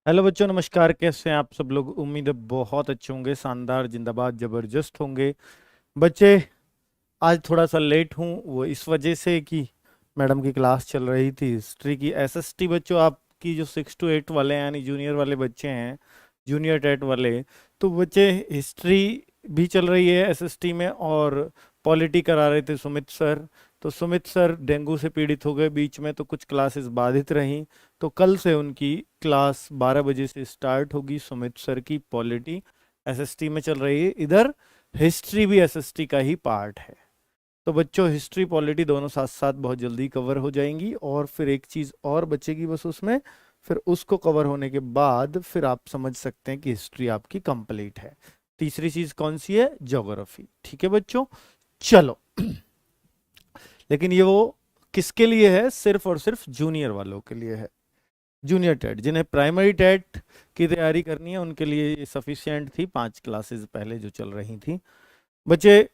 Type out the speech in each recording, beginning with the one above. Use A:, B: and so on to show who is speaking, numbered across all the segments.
A: Hello बच्चों, नमस्कार। कैसे हैं आप सब लोग? उम्मीद है बहुत अच्छे होंगे, शानदार, जिंदाबाद, जबरदस्त होंगे। बच्चे, आज थोड़ा सा लेट हूँ, वो इस वजह से कि मैडम की क्लास चल रही थी हिस्ट्री की। एसएसटी बच्चों, आपकी जो 6 to 8 वाले हैं, यानी जूनियर वाले बच्चे हैं, जूनियर टेट वाले, तो बच्चे हिस्ट्री भी चल रही है एसएसटी में, और पॉलिटी करा रहे थे सुमित सर। तो सुमित सर डेंगू से पीड़ित हो गए बीच में, तो कुछ क्लासेस बाधित रहीं। तो कल से उनकी क्लास 12 बजे से स्टार्ट होगी। सुमित सर की पॉलिटी एसएसटी में चल रही है, इधर हिस्ट्री भी एसएसटी का ही पार्ट है। तो बच्चों, हिस्ट्री पॉलिटी दोनों साथ साथ बहुत जल्दी कवर हो जाएंगी, और फिर एक चीज और बचेगी बस उसमें। फिर उसको कवर होने के बाद फिर आप समझ सकते हैं कि हिस्ट्री आपकी कंप्लीट है। तीसरी चीज कौन सी है? ज्योग्राफी। ठीक है बच्चों, चलो। लेकिन ये वो किसके लिए है? सिर्फ और सिर्फ जूनियर वालों के लिए है। जूनियर टेट, जिन्हें प्राइमरी टेट की तैयारी करनी है, उनके लिए ये सफिशियंट थी 5 क्लासेस पहले जो चल रही थी। बच्चे,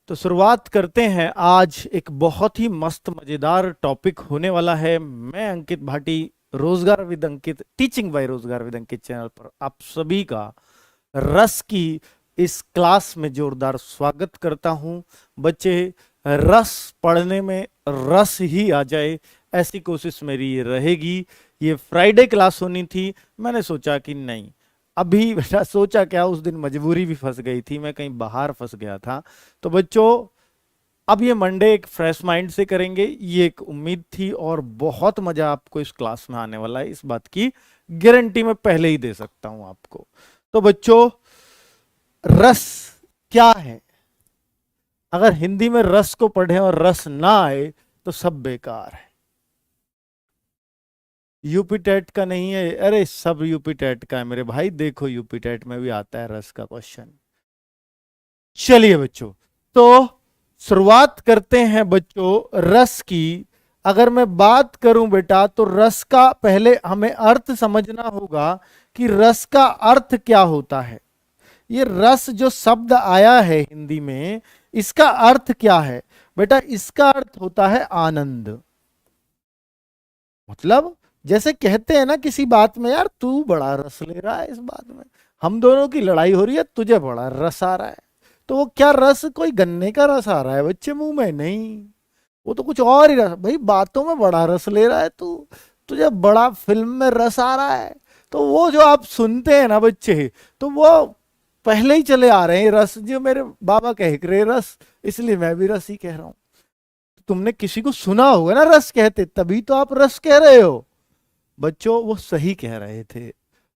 A: तो शुरुआत करते हैं। आज एक बहुत ही मस्त मजेदार टॉपिक होने वाला है। मैं अंकित भाटी, रोजगार विद अंकित, टीचिंग बाय रोजगार विद अंकित चैनल पर आप सभी का रस की इस क्लास में जोरदार स्वागत करता हूं। बच्चे, रस पढ़ने में रस ही आ जाए, ऐसी कोशिश मेरी ये रहेगी। ये फ्राइडे क्लास होनी थी, मैंने सोचा कि नहीं, अभी बेटा सोचा क्या, उस दिन मजबूरी भी फंस गई थी, मैं कहीं बाहर फंस गया था। तो बच्चों, अब ये मंडे एक फ्रेश माइंड से करेंगे, ये एक उम्मीद थी, और बहुत मजा आपको इस क्लास में आने वाला है, इस बात की गारंटी मैं पहले ही दे सकता हूं आपको। तो बच्चों, रस क्या है? अगर हिंदी में रस को पढ़ें और रस ना आए तो सब बेकार है। यूपी टेट का नहीं है, अरे सब यूपी टेट का है मेरे भाई। देखो, यूपी टेट में भी आता है रस का क्वेश्चन। चलिए बच्चों, तो शुरुआत करते हैं बच्चों रस की। अगर मैं बात करूं बेटा, तो रस का पहले हमें अर्थ समझना होगा कि रस का अर्थ क्या होता है। ये रस जो शब्द आया है हिंदी में, इसका अर्थ क्या है बेटा? इसका अर्थ होता है आनंद। मतलब जैसे कहते हैं ना किसी बात में, यार तू बड़ा रस ले रहा है इस बात में, हम दोनों की लड़ाई हो रही है, तुझे बड़ा रस आ रहा है। तो वो क्या रस? कोई गन्ने का रस आ रहा है बच्चे मुंह में? नहीं, वो तो कुछ और ही रस। भाई बातों में बड़ा रस ले रहा है तू, तुझे बड़ा फिल्म में रस आ रहा है। तो वो जो आप सुनते हैं ना बच्चे, तो वो पहले ही चले आ रहे हैं रस। जो मेरे बाबा कह रहे रस, इसलिए मैं भी रस ही कह रहा हूं। तुमने किसी को सुना होगा ना रस कहते, तभी तो आप रस कह रहे हो। बच्चों, वो सही कह रहे थे,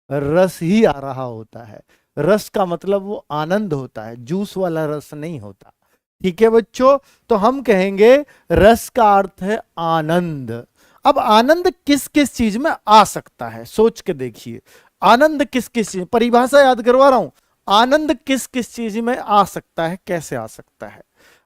A: रस ही आ रहा होता है। रस का मतलब वो आनंद होता है, जूस वाला रस नहीं होता। ठीक है बच्चों, तो हम कहेंगे रस का अर्थ है आनंद। अब आनंद किस किस चीज में आ सकता है, सोच के देखिए। आनंद किस किस चीज, परिभाषा याद करवा रहा हूं। आनंद किस किस चीज में आ सकता है, कैसे आ सकता है?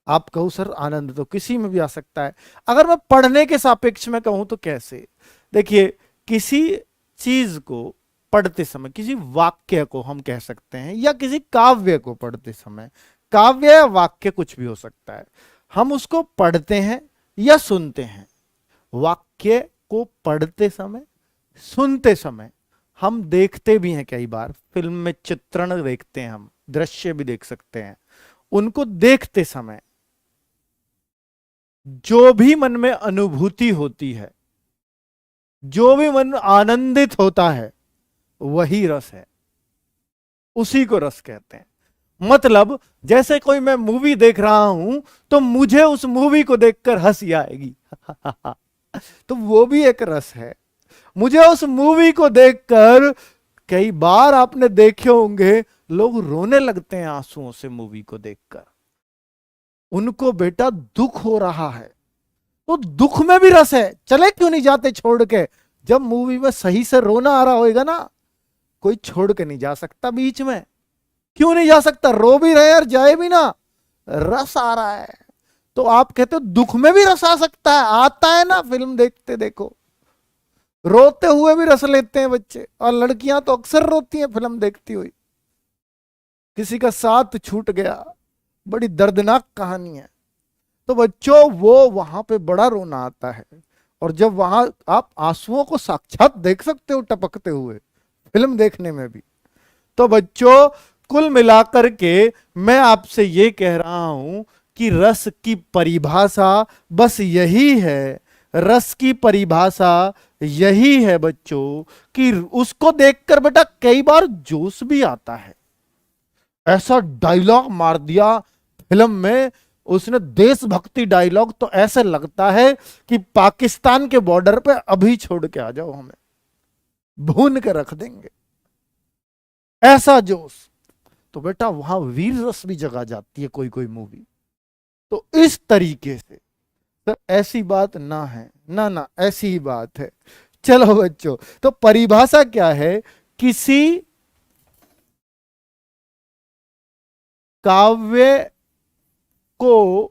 A: आप कहो सर आनंद तो किसी में भी आ सकता है। अगर मैं पढ़ने के सापेक्ष में कहूं तो कैसे? देखिए, किसी चीज को पढ़ते समय, किसी वाक्य को हम कह सकते हैं, या किसी काव्य को पढ़ते समय, काव्य या वाक्य कुछ भी हो सकता है, हम उसको पढ़ते हैं या सुनते हैं। वाक्य को पढ़ते समय, सुनते समय, हम देखते भी हैं। कई बार फिल्म में चित्रण देखते हैं, हम दृश्य भी देख सकते हैं। उनको देखते समय जो भी मन में अनुभूति होती है, जो भी मन आनंदित होता है, वही रस है, उसी को रस कहते हैं। मतलब जैसे कोई मैं मूवी देख रहा हूं, तो मुझे उस मूवी को देखकर हंसी आएगी तो वो भी एक रस है। मुझे उस मूवी को देखकर, कई बार आपने देखे होंगे, लोग रोने लगते हैं आंसुओं से मूवी को देखकर। उनको बेटा दुख हो रहा है, तो दुख में भी रस है। चले क्यों नहीं जाते छोड़ के? जब मूवी में सही से रोना आ रहा होगा ना, कोई छोड़ के नहीं जा सकता बीच में। क्यों नहीं जा सकता? रो भी रहे और जाए भी ना, रस आ रहा है। तो आप कहते हो दुख में भी रस आ सकता है? आता है ना, फिल्म देखते देखो, रोते हुए भी रस लेते हैं बच्चे, और लड़कियां तो अक्सर रोती हैं फिल्म देखती हुई। किसी का साथ छूट गया, बड़ी दर्दनाक कहानी है। तो बच्चों, वो वहां पे बड़ा रोना आता है। और जब वहां आप आंसुओं को साक्षात देख सकते हो टपकते हुए फिल्म देखने में भी। तो बच्चों कुल मिलाकर के मैं आपसे ये कह रहा हूं कि रस की परिभाषा बस यही है, रस की परिभाषा यही है बच्चों कि उसको देखकर बेटा कई बार जोश भी आता है। ऐसा डायलॉग मार दिया फिल्म में उसने, देशभक्ति डायलॉग, तो ऐसे लगता है कि पाकिस्तान के बॉर्डर पे अभी छोड़ के आ जाओ, हमें भून के रख देंगे, ऐसा जोश। तो बेटा वहां वीर रस भी जगा जाती है कोई कोई मूवी। तो इस तरीके से सर ऐसी बात ना है ना, ना ऐसी ही बात है। चलो बच्चों, तो परिभाषा क्या है? किसी काव्य को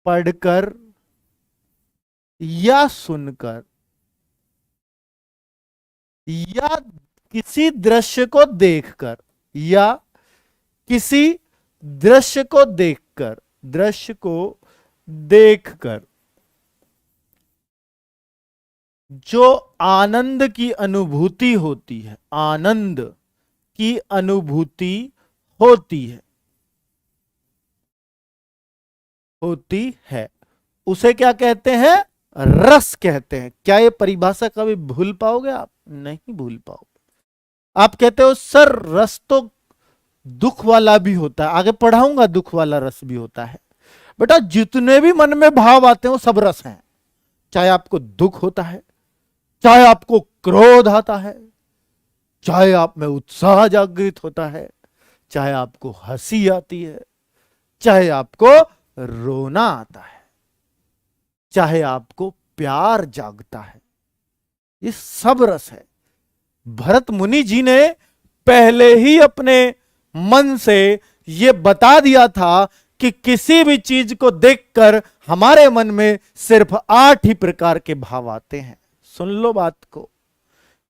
A: पढ़कर या सुनकर या किसी दृश्य को देखकर या किसी दृश्य को देखकर, दृश्य को देखकर जो आनंद की अनुभूति होती है, आनंद की अनुभूति होती है, उसे क्या कहते हैं? रस कहते हैं। क्या ये परिभाषा कभी भूल पाओगे आप? नहीं भूल पाओगे। आप कहते हो सर रस तो दुख वाला भी होता है, आगे पढ़ाऊंगा, दुख वाला रस भी होता है। बेटा जितने भी मन में भाव आते हैं वो सब रस हैं। चाहे आपको दुख होता है, चाहे आपको क्रोध आता है, चाहे आप में उत्साह जागृत होता है, चाहे आपको हंसी आती है, चाहे आपको रोना आता है, चाहे आपको प्यार जागता है, ये सब रस है। भरत मुनि जी ने पहले ही अपने मन से ये बता दिया था कि किसी भी चीज को देखकर हमारे मन में सिर्फ 8 ही प्रकार के भाव आते हैं। सुन लो बात को,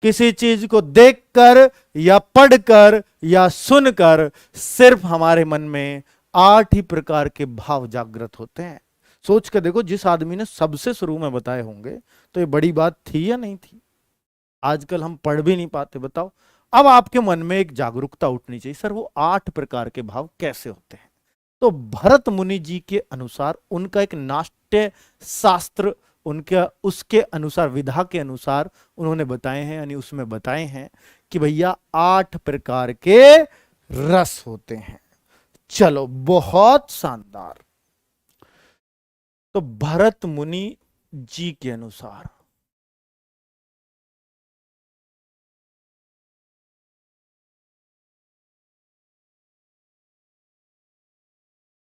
A: किसी चीज को देखकर या पढ़कर या सुनकर सिर्फ हमारे मन में 8 ही प्रकार के भाव जागृत होते हैं। सोच कर देखो, जिस आदमी ने सबसे शुरू में बताए होंगे तो ये बड़ी बात थी या नहीं थी? आजकल हम पढ़ भी नहीं पाते। बताओ, अब आपके मन में एक जागरूकता उठनी चाहिए, सर वो 8 प्रकार के भाव कैसे होते हैं? तो भरत मुनि जी के अनुसार उनका एक नाट्य शास्त्र, उनका उसके अनुसार, विधा के अनुसार उन्होंने बताए हैं, यानी उसमें बताए हैं कि भैया 8 प्रकार के रस होते हैं। चलो बहुत शानदार। तो भरत मुनि जी के अनुसार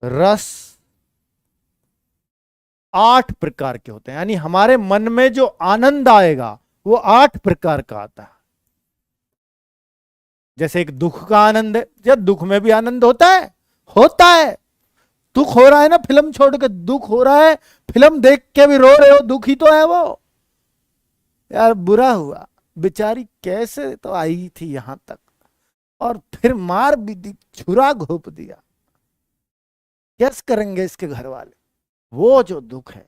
A: रस 8 प्रकार के होते हैं, यानी हमारे मन में जो आनंद आएगा वो 8 प्रकार का आता है। जैसे एक दुख का आनंद है, जब दुख में भी आनंद होता है, होता है। दुख हो रहा है ना, फिल्म छोड़ के दुख हो रहा है, फिल्म देख के भी रो रहे हो, दुख ही तो है वो। यार बुरा हुआ, बेचारी कैसे तो आई थी यहां तक और फिर मार भी दी, छुरा घोप दिया, कैसे करेंगे इसके घर वाले? वो जो दुख है।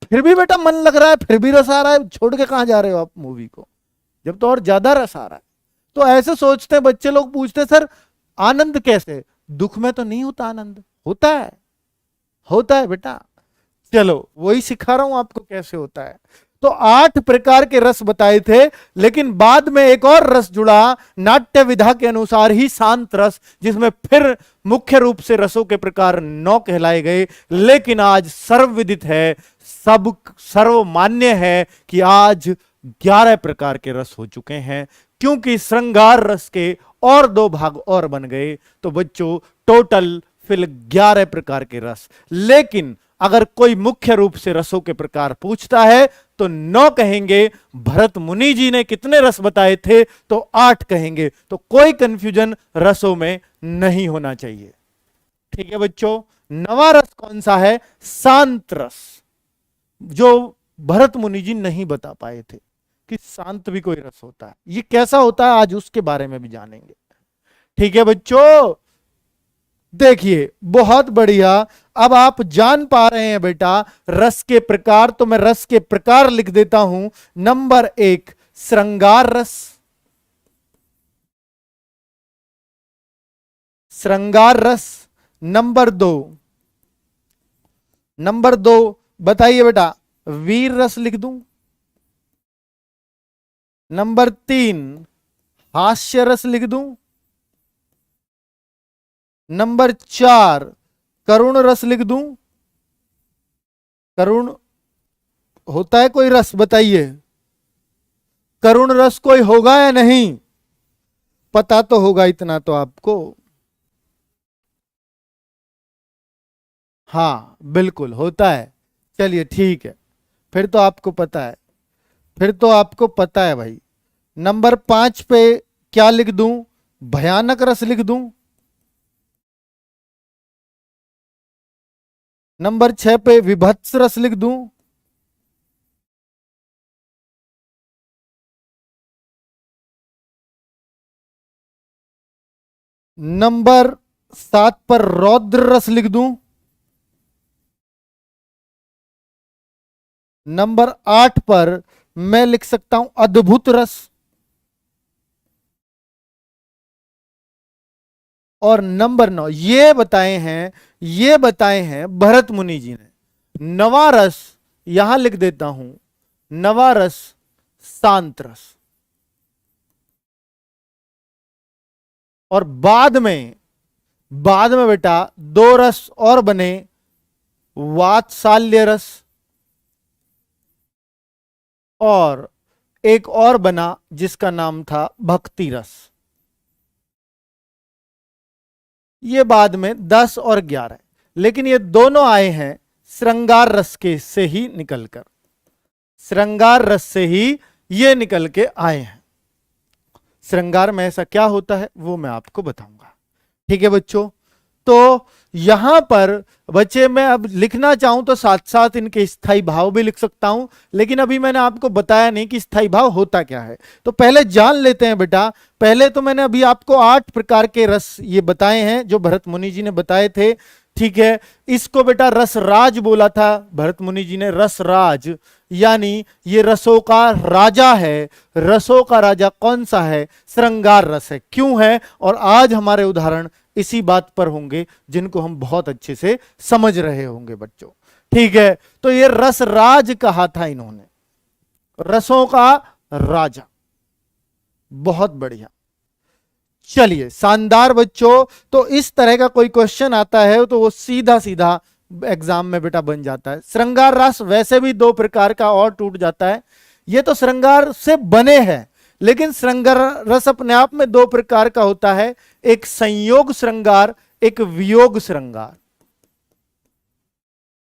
A: फिर भी बेटा मन लग रहा है, फिर भी रस आ रहा है, छोड़ के कहां जा रहे हो आप मूवी को, जब तो और ज्यादा रस आ रहा है। तो ऐसे सोचते हैं बच्चे लोग, पूछते हैं सर आनंद कैसे? दुख में तो नहीं होता आनंद। होता है, होता है बेटा। चलो वही सिखा रहा हूं आपको कैसे होता है। तो 8 प्रकार के रस बताए थे, लेकिन बाद में एक और रस जुड़ा नाट्य विधा के अनुसार ही, शांत रस, जिसमें फिर मुख्य रूप से रसों के प्रकार 9 कहलाए गए। लेकिन आज सर्वविदित है, सब सर्वमान्य है कि आज 11 प्रकार के रस हो चुके हैं, क्योंकि श्रृंगार रस के और 2 भाग और बन गए। तो बच्चों टोटल फिर 11 प्रकार के रस। लेकिन अगर कोई मुख्य रूप से रसों के प्रकार पूछता है तो 9 कहेंगे। भरत मुनि जी ने कितने रस बताए थे? तो 8 कहेंगे। तो कोई कंफ्यूजन रसों में नहीं होना चाहिए। ठीक है बच्चों, 9वां रस कौन सा है? शांत रस, जो भरत मुनि जी नहीं बता पाए थे कि शांत भी कोई रस होता है। ये कैसा होता है आज उसके बारे में भी जानेंगे। ठीक है बच्चों, देखिए बहुत बढ़िया। अब आप जान पा रहे हैं बेटा रस के प्रकार, तो मैं रस के प्रकार लिख देता हूं। नंबर 1 श्रृंगार रस, श्रृंगार रस। नंबर 2 बताइए बेटा, वीर रस लिख दूं। नंबर 3 हास्य रस लिख दूं। नंबर 4 करुण रस लिख दूं। करुण होता है कोई रस, बताइए करुण रस कोई होगा या नहीं? पता तो होगा इतना तो आपको। हाँ बिल्कुल होता है। चलिए ठीक है, फिर तो आपको पता है, फिर तो आपको पता है भाई। नंबर 5 पे क्या लिख दूं? भयानक रस लिख दूं। नंबर 6 पे विभत्स रस लिख दूं। नंबर 7 पर रौद्र रस लिख दूं। नंबर 8 पर मैं लिख सकता हूं अद्भुत रस। और नंबर 9 ये बताए हैं भरत मुनि जी ने। नवा रस यहां लिख देता हूं, नवा रस शांत रस। और बाद में बेटा 2 रस और बने, वात्सल्य रस और एक और बना जिसका नाम था भक्ति रस। ये बाद में 10 और 11, लेकिन ये दोनों आए हैं श्रृंगार रस के से ही निकलकर, श्रृंगार रस से ही ये निकल के आए हैं। श्रृंगार में ऐसा क्या होता है वो मैं आपको बताऊंगा। ठीक है बच्चों, तो यहां पर बच्चे मैं अब लिखना चाहूं तो साथ साथ इनके स्थाई भाव भी लिख सकता हूं, लेकिन अभी मैंने आपको बताया नहीं कि स्थाई भाव होता क्या है, तो पहले जान लेते हैं बेटा। पहले तो मैंने अभी आपको 8 प्रकार के रस ये बताए हैं जो भरत मुनि जी ने बताए थे। ठीक है, इसको बेटा रसराज बोला था भरत मुनि जी ने, रसराज, यानी ये रसों का राजा है। रसों का राजा कौन सा है? श्रृंगार रस है। क्यों है? और आज हमारे उदाहरण इसी बात पर होंगे जिनको हम बहुत अच्छे से समझ रहे होंगे बच्चों। ठीक है, तो ये रसराज कहा था इन्होंने, रसों का राजा। बहुत बढ़िया, चलिए शानदार बच्चों। तो इस तरह का कोई क्वेश्चन आता है तो वो सीधा सीधा एग्जाम में बेटा बन जाता है। श्रृंगार रस वैसे भी 2 प्रकार का और टूट जाता है, ये तो श्रृंगार से बने हैं, लेकिन श्रृंगार रस अपने आप में 2 प्रकार का होता है, एक संयोग श्रृंगार, एक वियोग श्रृंगार।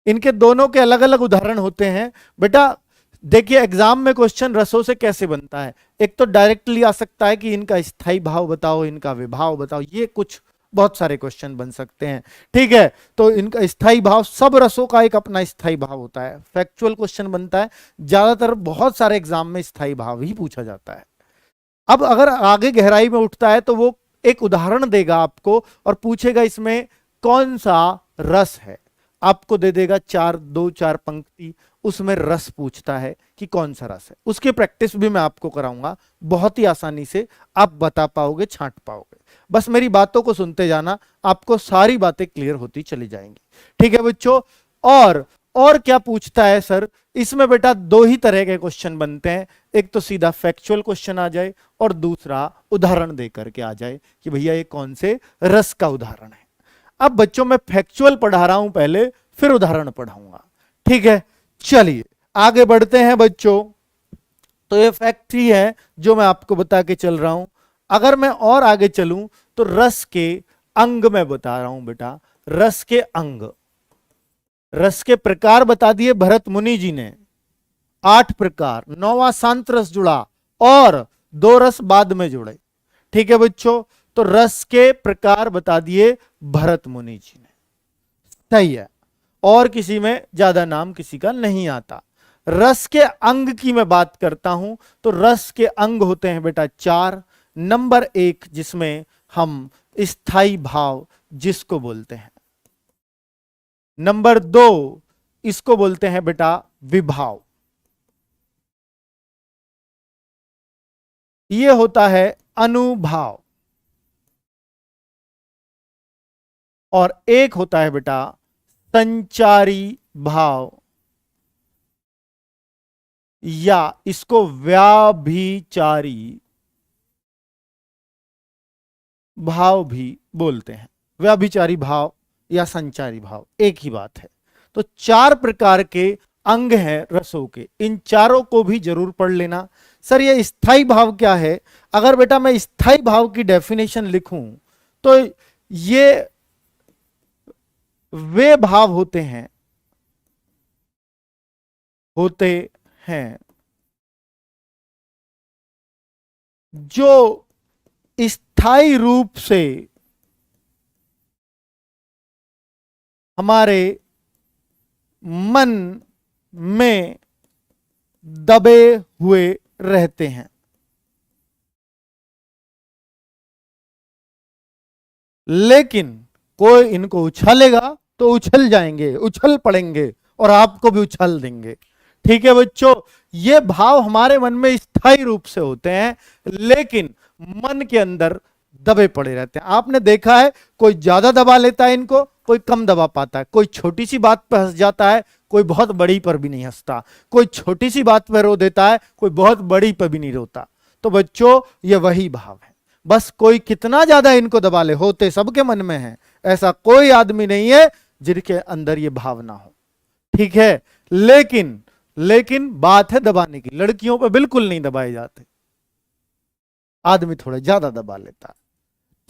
A: इनके दोनों के अलग अलग उदाहरण होते हैं बेटा। देखिए एग्जाम में क्वेश्चन रसों से कैसे बनता है, एक तो डायरेक्टली आ सकता है कि इनका स्थाई भाव बताओ, इनका विभाव बताओ, ये कुछ बहुत सारे क्वेश्चन बन सकते हैं। ठीक है, तो इनका स्थाई भाव, सब रसों का एक अपना स्थाई भाव होता है, फैक्चुअल क्वेश्चन बनता है ज्यादातर, बहुत सारे एग्जाम में स्थाई भाव ही पूछा जाता है। अब अगर आगे गहराई में उठता है तो वो एक उदाहरण देगा आपको और पूछेगा इसमें कौन सा रस है, आपको दे देगा 2-4 पंक्ति, उसमें रस पूछता है कि कौन सा रस है। उसकी प्रैक्टिस भी मैं आपको कराऊंगा, बहुत ही आसानी से आप बता पाओगे, छांट पाओगे। बस मेरी बातों को सुनते जाना, आपको सारी बातें क्लियर होती चली जाएंगी। ठीक है बच्चों, और क्या पूछता है सर? इसमें बेटा 2 ही तरह के क्वेश्चन बनते हैं, एक तो सीधा फैक्चुअल क्वेश्चन आ जाए और दूसरा उदाहरण दे करके आ जाए कि भैया ये कौन से रस का उदाहरण है। अब बच्चों मैं फैक्चुअल पढ़ा रहा हूं पहले, फिर उदाहरण पढ़ाऊंगा। ठीक है, चलिए आगे बढ़ते हैं बच्चों। तो ये फैक्ट ही है जो मैं आपको बता के चल रहा हूं। अगर मैं और आगे चलूं तो रस के अंग में बता रहा हूं बेटा, रस के अंग, रस के प्रकार बता दिए भरत मुनि जी ने, 8 प्रकार, 9वां शांत रस जुड़ा और 2 रस बाद में जुड़े। ठीक है बच्चों, तो रस के प्रकार बता दिए भरत मुनि जी ने, सही है, और किसी में ज्यादा नाम किसी का नहीं आता। रस के अंग की मैं बात करता हूं तो रस के अंग होते हैं बेटा 4। नंबर 1 जिसमें हम स्थाई भाव जिसको बोलते हैं। नंबर 2, इसको बोलते हैं बेटा विभाव। ये होता है अनुभाव। और एक होता है बेटा संचारी भाव, या इसको व्याभिचारी भाव भी बोलते हैं। व्याभिचारी भाव या संचारी भाव एक ही बात है। तो 4 प्रकार के अंग हैं रसों के, इन चारों को भी जरूर पढ़ लेना। सर ये स्थाई भाव क्या है? अगर बेटा मैं स्थाई भाव की डेफिनेशन लिखूं तो ये वे भाव होते हैं जो स्थायी रूप से हमारे मन में दबे हुए रहते हैं, लेकिन कोई इनको उछालेगा तो उछल जाएंगे, उछल पड़ेंगे और आपको भी उछाल देंगे। ठीक है बच्चों, ये भाव हमारे मन में स्थायी रूप से होते हैं, लेकिन मन के अंदर दबे पड़े रहते हैं। आपने देखा है कोई ज्यादा दबा लेता है इनको, कोई कम दबा पाता है, कोई छोटी सी बात पर हंस जाता है, कोई बहुत बड़ी पर भी नहीं हंसता, कोई छोटी सी बात पर रो देता है, कोई बहुत बड़ी पर भी नहीं रोता। तो बच्चों ये वही भाव है, बस कोई कितना ज्यादा इनको दबा ले, होते सबके मन में है। ऐसा कोई आदमी नहीं है जिनके अंदर ये भाव ना हो। ठीक है, लेकिन बात है दबाने की। लड़कियों पर बिल्कुल नहीं दबाए जाते, आदमी थोड़ा ज्यादा दबा लेता है।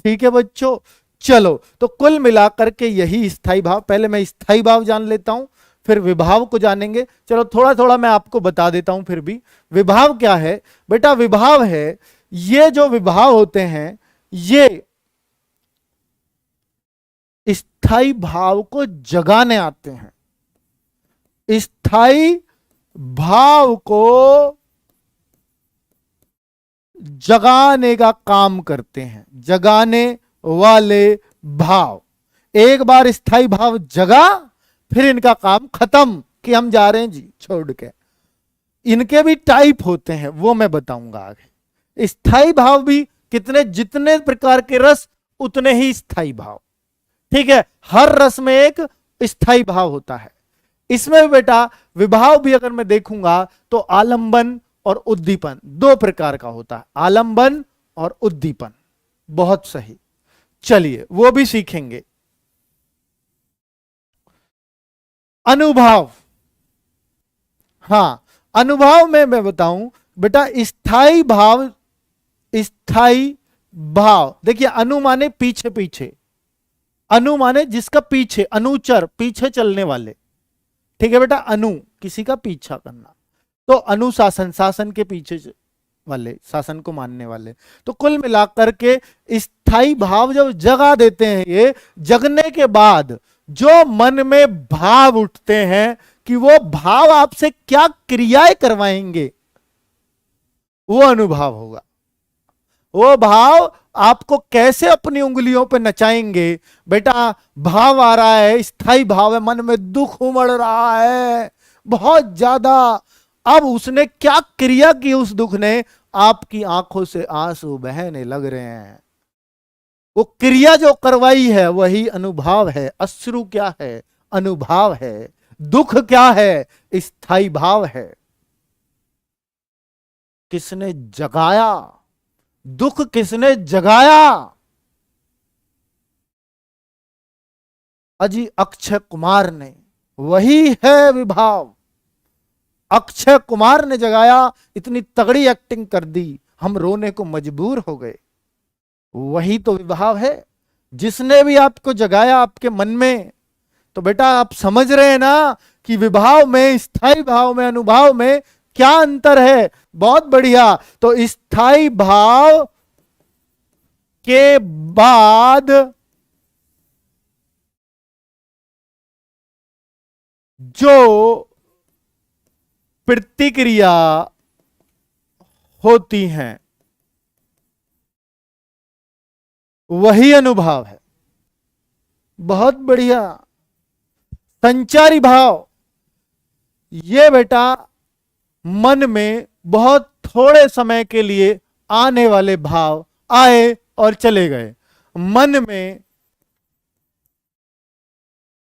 A: ठीक है बच्चों, चलो तो कुल मिलाकर के यही स्थाई भाव। पहले मैं स्थाई भाव जान लेता हूं, फिर विभाव को जानेंगे। चलो थोड़ा थोड़ा मैं आपको बता देता हूं। फिर भी विभाव क्या है बेटा? विभाव है, ये जो विभाव होते हैं ये स्थाई भाव को जगाने आते हैं, स्थाई भाव को जगाने का काम करते हैं, जगाने वाले भाव। एक बार स्थाई भाव जगा, फिर इनका काम खत्म कि हम जा रहे हैं जी छोड़ के। इनके भी टाइप होते हैं, वो मैं बताऊंगा आगे। स्थाई भाव भी कितने, जितने प्रकार के रस उतने ही स्थाई भाव। ठीक है, हर रस में एक स्थाई भाव होता है। इसमें बेटा विभाव भी अगर मैं देखूंगा तो आलंबन और उद्दीपन 2 प्रकार का होता है, आलंबन और उद्दीपन। बहुत सही, चलिए वो भी सीखेंगे। अनुभाव, हां अनुभाव में मैं बताऊं बेटा स्थाई भाव, स्थाई भाव देखिए, अनु माने पीछे पीछे, अनु माने जिसका पीछे, अनुचर पीछे चलने वाले। ठीक है बेटा, अनु किसी का पीछा करना, तो अनुशासन शासन के पीछे वाले, शासन को मानने वाले। तो कुल मिलाकर के स्थाई भाव जब जगा देते हैं, ये जगने के बाद जो मन में भाव उठते हैं कि वो भाव आपसे क्या क्रियाएं करवाएंगे, वो अनुभाव होगा। वो भाव आपको कैसे अपनी उंगलियों पे नचाएंगे। बेटा भाव आ रहा है, स्थाई भाव है, मन में दुख उमड़ रहा है बहुत ज्यादा, अब उसने क्या क्रिया की, उस दुख ने आपकी आंखों से आंसू बहने लग रहे हैं। वो क्रिया जो करवाई है वही अनुभाव है। अश्रु क्या है? अनुभाव है। दुख क्या है? स्थाई भाव है। किसने जगाया दुख? किसने जगाया? अजी अक्षय कुमार ने, वही है विभाव। अक्षय कुमार ने जगाया, इतनी तगड़ी एक्टिंग कर दी, हम रोने को मजबूर हो गए। वही तो विभाव है, जिसने भी आपको जगाया आपके मन में। तो बेटा आप समझ रहे हैं ना कि विभाव में, स्थाई भाव में, अनुभाव में क्या अंतर है। बहुत बढ़िया। तो स्थाई भाव के बाद जो प्रतिक्रिया होती हैं वही अनुभाव है। बहुत बढ़िया। संचारी भाव, ये बेटा मन में बहुत थोड़े समय के लिए आने वाले भाव, आए और चले गए। मन में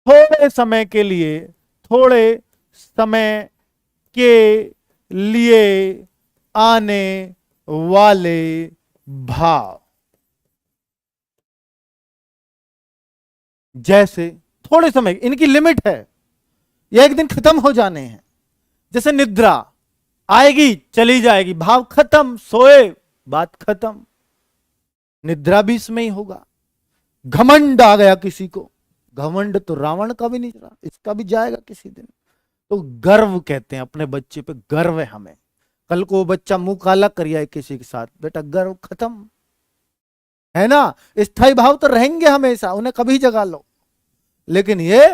A: थोड़े समय के लिए, थोड़े समय के लिए आने वाले भाव, जैसे थोड़े समय, इनकी लिमिट है, ये एक दिन खत्म हो जाने हैं। जैसे निद्रा आएगी चली जाएगी, भाव खत्म, सोए बात खत्म, निद्रा भी इसमें ही होगा। घमंड आ गया किसी को, घमंड तो रावण का भी नहीं रहा, इसका भी जाएगा किसी दिन। तो गर्व कहते हैं, अपने बच्चे पे गर्व है हमें। कल को वो बच्चा मुंह काला कर आए किसी के साथ, बेटा गर्व खत्म, है ना। स्थायी भाव तो रहेंगे हमेशा, उन्हें कभी जगा लो, लेकिन ये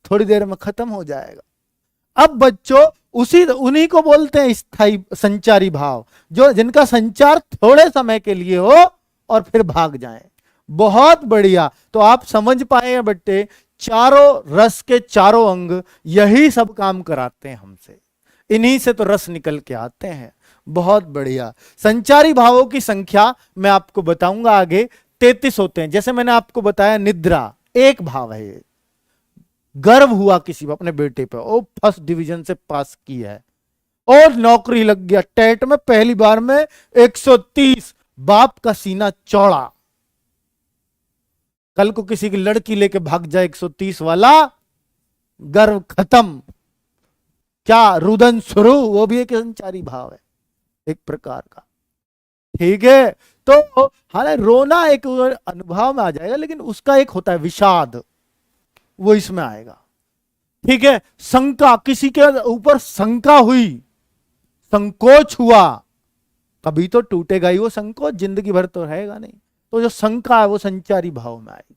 A: थोड़ी देर में खत्म हो जाएगा। अब बच्चों उन्हीं को बोलते हैं स्थायी संचारी भाव, जो जिनका संचार थोड़े समय के लिए हो और फिर भाग जाए। बहुत बढ़िया। तो आप समझ पाए हैं बट्टे, चारों रस के चारों अंग यही सब काम कराते हैं हमसे, इन्हीं से तो रस निकल के आते हैं। बहुत बढ़िया। संचारी भावों की संख्या मैं आपको बताऊंगा आगे, 33 होते हैं। जैसे मैंने आपको बताया निद्रा एक भाव है, गर्व हुआ किसी को अपने बेटे पे, ओ फर्स्ट डिवीजन से पास किया है और नौकरी लग गया, टेट में पहली बार में 130, बाप का सीना चौड़ा। कल को किसी की लड़की लेके भाग जाए 130 वाला, गर्व खत्म, क्या रुदन शुरू, वो भी एक संचारी भाव है एक प्रकार का। ठीक है, तो हालांकि रोना एक अनुभव में आ जाएगा, लेकिन उसका एक होता है विषाद, वो इसमें आएगा। ठीक है, शंका, किसी के ऊपर शंका हुई, संकोच हुआ, कभी तो टूटेगा ही वो संकोच, जिंदगी भर तो रहेगा नहीं। तो जो शंका है वो संचारी भाव में आएगी।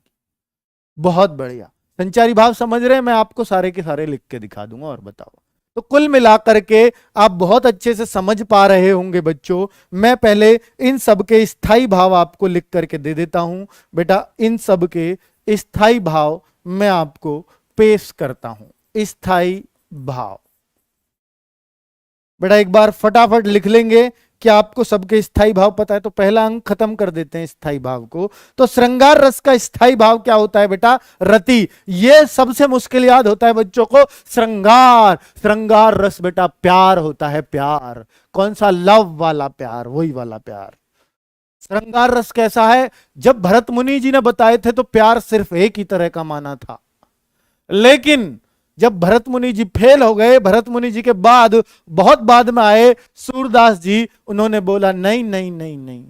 A: बहुत बढ़िया। संचारी भाव समझ रहे हैं, मैं आपको सारे के सारे लिख के दिखा दूंगा और बताओ। तो कुल मिलाकर के आप बहुत अच्छे से समझ पा रहे होंगे बच्चों। मैं पहले इन सब के स्थायी भाव आपको लिख करके दे देता हूं। बेटा इन सब के स्थायी भाव मैं आपको पेश करता हूं। स्थायी भाव बेटा एक बार फटाफट लिख लेंगे। क्या आपको सबके स्थायी भाव पता है? तो पहला अंक खत्म कर देते हैं स्थायी भाव को। तो श्रृंगार रस का स्थायी भाव क्या होता है बेटा? रति। ये सबसे मुश्किल याद होता है बच्चों को। श्रृंगार, श्रृंगार रस बेटा प्यार होता है, प्यार। कौन सा? लव वाला प्यार, वही वाला प्यार। श्रृंगार रस कैसा है? जब भरत मुनि जी ने बताए थे तो प्यार सिर्फ एक ही तरह का माना था, लेकिन जब भरत मुनि जी फेल हो गए, भरत मुनि जी के बाद बहुत बाद में आए सूरदास जी, उन्होंने बोला नहीं नहीं नहीं नहीं,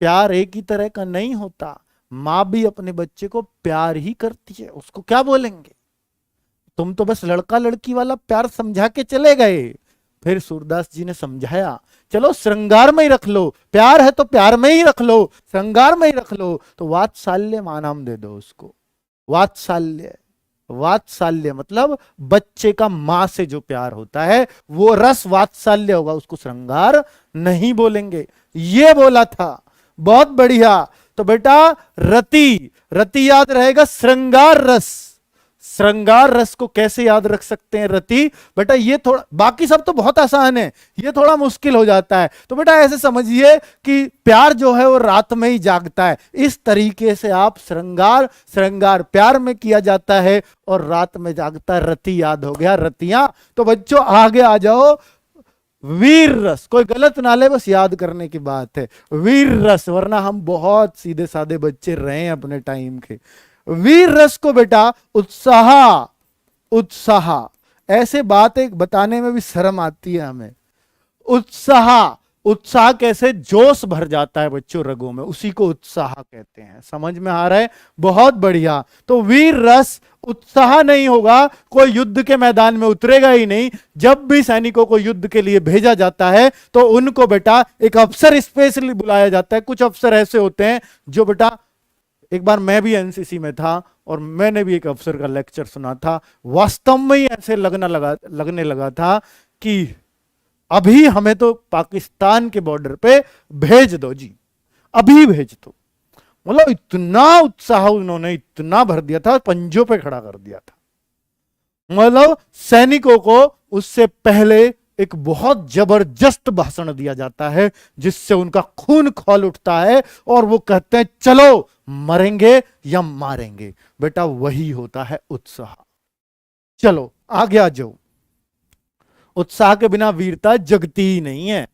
A: प्यार एक ही तरह का नहीं होता। मां भी अपने बच्चे को प्यार ही करती है, उसको क्या बोलेंगे? तुम तो बस लड़का लड़की वाला प्यार समझा के चले गए। फिर सूरदास जी ने समझाया, चलो श्रृंगार में ही रख लो, प्यार है तो प्यार में ही रख लो, श्रृंगार में ही रख लो। तो वात्सल्य नाम दे दो उसको। वात्सल्य, वात्सल्य मतलब बच्चे का मां से जो प्यार होता है वो रस वात्सल्य होगा, उसको श्रृंगार नहीं बोलेंगे। ये बोला था। बहुत बढ़िया। तो बेटा रति, रति याद रहेगा। श्रृंगार रस, श्रृंगार रस को कैसे याद रख सकते हैं? रति बेटा ये थोड़ा, बाकी सब तो बहुत आसान है, ये थोड़ा मुश्किल हो जाता है। तो बेटा ऐसे समझिए कि प्यार जो है वो रात में ही जागता है। इस तरीके से आप श्रृंगार, श्रृंगार प्यार में किया जाता है और रात में जागता है। रति याद हो गया, रतियां। तो बच्चों आगे आ जाओ। वीर रस, कोई गलत ना ले, बस याद करने की बात है। वीर रस, वरना हम बहुत सीधे साधे बच्चे रहे हैं अपने टाइम के। वीर रस को बेटा उत्साह, उत्साह, ऐसे बात एक बताने में भी शर्म आती है हमें। उत्साह, उत्साह कैसे? जोश भर जाता है बच्चों रगों में, उसी को उत्साह कहते हैं। समझ में आ रहा है? बहुत बढ़िया। तो वीर रस, उत्साह नहीं होगा, कोई युद्ध के मैदान में उतरेगा ही नहीं। जब भी सैनिकों को युद्ध के लिए भेजा जाता है तो उनको बेटा एक अफसर स्पेशली बुलाया जाता है। कुछ अफसर ऐसे होते हैं जो बेटा, एक बार मैं भी एनसीसी में था और मैंने भी एक अफसर का लेक्चर सुना था, वास्तव में ही ऐसे लगने लगा था कि अभी हमें तो पाकिस्तान के बॉर्डर पे भेज दो जी, अभी भेज दो। मतलब इतना उत्साह उन्होंने इतना भर दिया था, पंजों पे खड़ा कर दिया था। मतलब सैनिकों को उससे पहले एक बहुत जबरदस्त भाषण दिया जाता है जिससे उनका खून खौल उठता है और वो कहते हैं चलो मरेंगे या मारेंगे। बेटा वही होता है उत्साह। चलो आगे आ जाओ। उत्साह के बिना वीरता जगती ही नहीं है।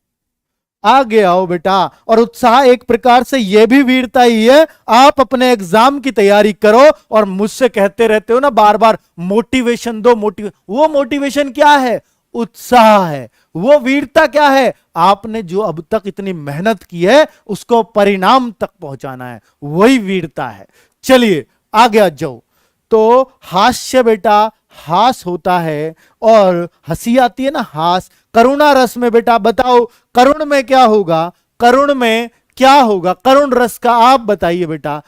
A: आगे आओ बेटा। और उत्साह एक प्रकार से यह भी वीरता ही है। आप अपने एग्जाम की तैयारी करो और मुझसे कहते रहते हो ना बार बार मोटिवेशन दो, वो मोटिवेशन क्या है? उत्साह है। वो वीरता क्या है? आपने जो अब तक इतनी मेहनत की है उसको परिणाम तक पहुंचाना है, वही वीरता है। चलिए आगे आ जाओ। तो हास्य बेटा, हास होता है और हंसी आती है ना, हास। करुणा रस में बेटा बताओ, करुण में क्या होगा? करुण में क्या होगा? करुण रस का आप बताइए बेटा।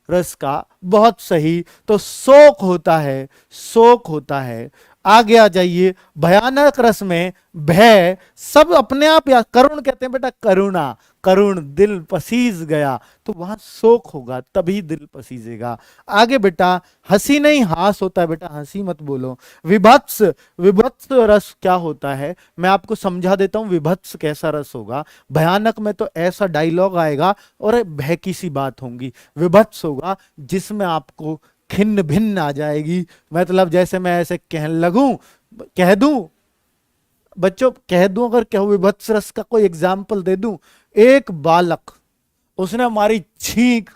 A: रस का, बहुत सही। तो शोक होता है, शोक होता है। आगे आ जाइए। भयानक रस में भय, सब अपने आप या करुण कहते हैं बेटा, करुणा। करुण, दिल पसीज गया, तो वहां शोक होगा, तभी दिल पसीजेगा। आगे बेटा, हंसी नहीं हास होता है बेटा, हंसी मत बोलो। विभत्स, विभत्स रस क्या होता है मैं आपको समझा देता हूं। विभत्स कैसा रस होगा? भयानक में तो ऐसा डायलॉग आएगा और भय की सी बात होगी। विभत्स होगा जिसमें आपको खिन्न भिन्न आ जाएगी। मतलब जैसे मैं ऐसे कहने लगूं, कह दूं बच्चों, कह दूं, अगर कहूं विभत्स रस का कोई एग्जाम्पल दे दूं। एक बालक, उसने हमारी छींक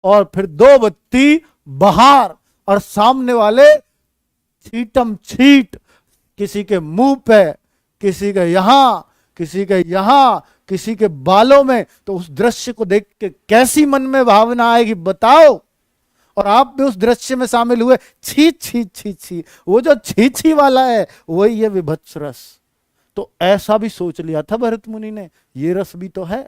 A: और फिर दो बत्ती बहार और सामने वाले छीटम छीट, किसी के मुंह पे, किसी के यहां, किसी के यहां, किसी के बालों में, तो उस दृश्य को देख के कैसी मन में भावना आएगी बताओ। और आप भी उस दृश्य में शामिल हुए, छी छी छी छी, वो जो छी छी वाला है वही है विभत्स रस। तो ऐसा भी सोच लिया था भरत मुनि ने, ये रस भी तो है,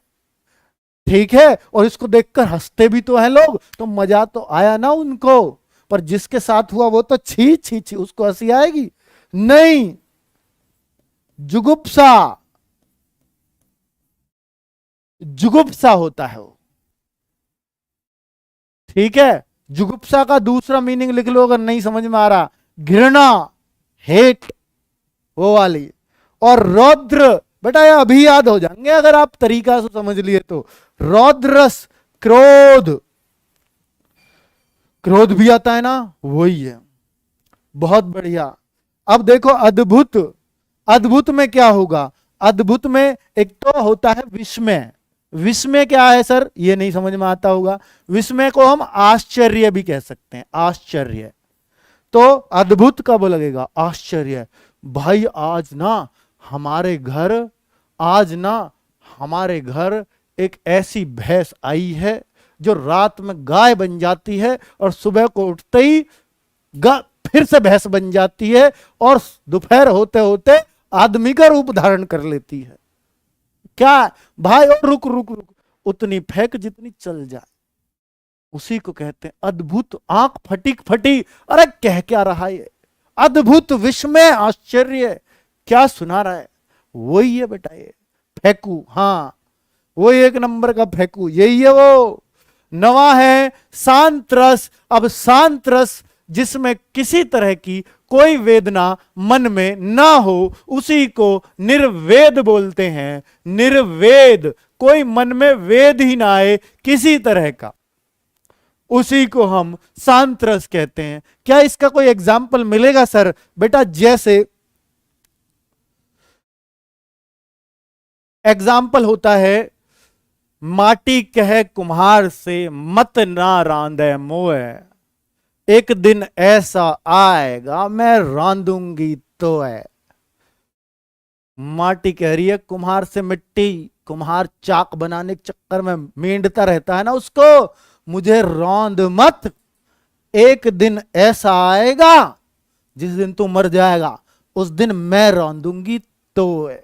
A: ठीक है। और इसको देखकर हंसते भी तो हैं लोग, तो मजा तो आया ना उनको। पर जिसके साथ हुआ वो तो छी छी छी, उसको हंसी आएगी नहीं। जुगुप्सा, जुगुप्सा होता है वो, ठीक है। जुगुप्सा का दूसरा मीनिंग लिख लो अगर नहीं समझ में आ रहा, घृणा, हेट, वो वाली। और रौद्र बेटा ये अभी याद हो जाएंगे अगर आप तरीका से समझ लिए तो। रौद्रस, क्रोध, क्रोध भी आता है ना, वही है। बहुत बढ़िया। अब देखो अद्भुत, अद्भुत में क्या होगा? अद्भुत में एक तो होता है विस्मय। विस्मय क्या है सर? ये नहीं समझ में आता होगा। विस्मय को हम आश्चर्य भी कह सकते हैं, आश्चर्य। तो अद्भुत कब लगेगा? आश्चर्य। भाई आज ना हमारे घर, आज ना हमारे घर एक ऐसी भैंस आई है जो रात में गाय बन जाती है और सुबह को उठते ही फिर से भैंस बन जाती है और दोपहर होते होते आदमी का रूप धारण कर लेती है। क्या भाई? और रुक रुक रुक, उतनी फेंक जितनी चल जाए, उसी को कहते हैं अद्भुत। आंख फटी फटी, अरे कह क्या रहा है? अद्भुत, विस्मय, आश्चर्य, क्या सुना रहा है? वही है बेटा ये फेंकू। हाँ वही एक नंबर का फेंकू, यही है वो। नवा है शांत रस। अब शांत रस जिसमें किसी तरह की कोई वेदना मन में ना हो, उसी को निर्वेद बोलते हैं। निर्वेद, कोई मन में वेद ही ना आए किसी तरह का, उसी को हम शांत रस कहते हैं। क्या इसका कोई एग्जाम्पल मिलेगा सर? बेटा जैसे एग्जाम्पल होता है, माटी कहे कुम्हार से मत ना रांधे मोए, एक दिन ऐसा आएगा मैं रांधूंगी तो है। माटी कह रही है कुम्हार से मिट्टी, कुम्हार चाक बनाने के चक्कर में मेंढता रहता है ना उसको, मुझे रौंद मत, एक दिन ऐसा आएगा जिस दिन तू मर जाएगा, उस दिन मैं रौंदूंगी तो है।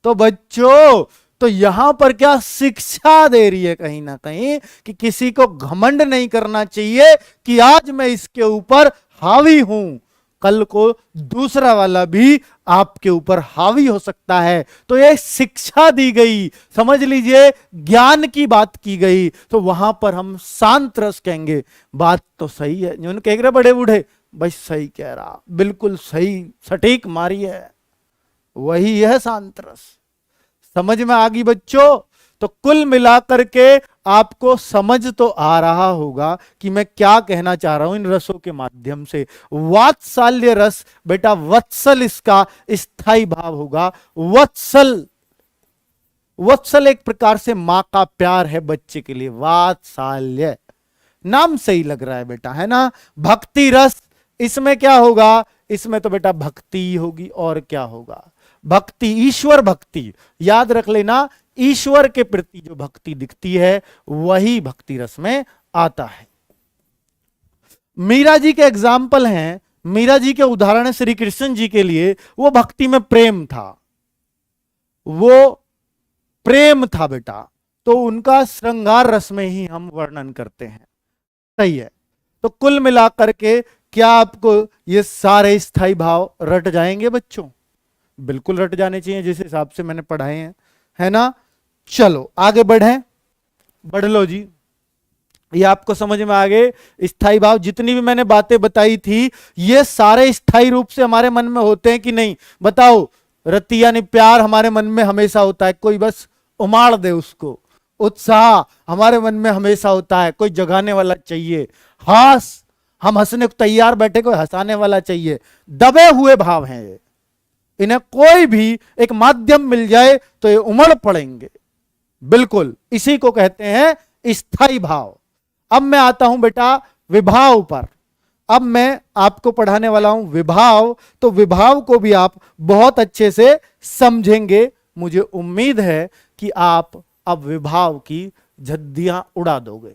A: तो बच्चों, तो यहां पर क्या शिक्षा दे रही है कहीं ना कहीं कि किसी को घमंड नहीं करना चाहिए कि आज मैं इसके ऊपर हावी हूं, कल को दूसरा वाला भी आपके ऊपर हावी हो सकता है। तो ये शिक्षा दी गई, समझ लीजिए ज्ञान की बात की गई, तो वहां पर हम शांत रस कहेंगे। बात तो सही है, जो कह रहे बड़े बूढ़े, भाई सही कह रहा, बिल्कुल सही सटीक मारी है, वही है शांत रस। समझ में आ गई बच्चों? तो कुल मिलाकर के आपको समझ तो आ रहा होगा कि मैं क्या कहना चाह रहा हूं इन रसों के माध्यम से। वात्सल्य रस बेटा, वत्सल इसका स्थायी भाव होगा। वत्सल, वत्सल एक प्रकार से मां का प्यार है बच्चे के लिए, वात्सल्य नाम सही लग रहा है बेटा, है ना। भक्ति रस, इसमें क्या होगा? इसमें तो बेटा भक्ति होगी, और क्या होगा? भक्ति, ईश्वर भक्ति, याद रख लेना, ईश्वर के प्रति जो भक्ति दिखती है वही भक्ति रस में आता है। मीरा जी के एग्जाम्पल हैं, मीरा जी के उदाहरण है श्री कृष्ण जी के लिए, वो भक्ति में प्रेम था, वो प्रेम था बेटा, तो उनका श्रृंगार रस में ही हम वर्णन करते हैं। सही है। तो कुल मिलाकर के क्या आपको ये सारे स्थायी भाव रट जाएंगे बच्चों? बिल्कुल रट जाने चाहिए जिस हिसाब से मैंने पढ़ाए हैं, है ना। चलो आगे बढ़ें, बढ़ लो जी। ये आपको समझ में आ गए स्थायी भाव? जितनी भी मैंने बातें बताई थी ये सारे स्थायी रूप से हमारे मन में होते हैं कि नहीं? बताओ। रति यानी प्यार हमारे मन में हमेशा होता है, कोई बस उमाड़ दे उसको। उत्साह हमारे मन में हमेशा होता है, कोई जगाने वाला चाहिए। हास, हम हंसने को तैयार बैठे, कोई हंसाने वाला चाहिए। दबे हुए भाव हैं ये, इन्हें कोई भी एक माध्यम मिल जाए तो ये उमड़ पड़ेंगे। बिल्कुल इसी को कहते हैं स्थायी भाव। अब मैं आता हूं बेटा विभाव पर। अब मैं आपको पढ़ाने वाला हूं विभाव, तो विभाव को भी आप बहुत अच्छे से समझेंगे। मुझे उम्मीद है कि आप अब विभाव की झद्दियां उड़ा दोगे।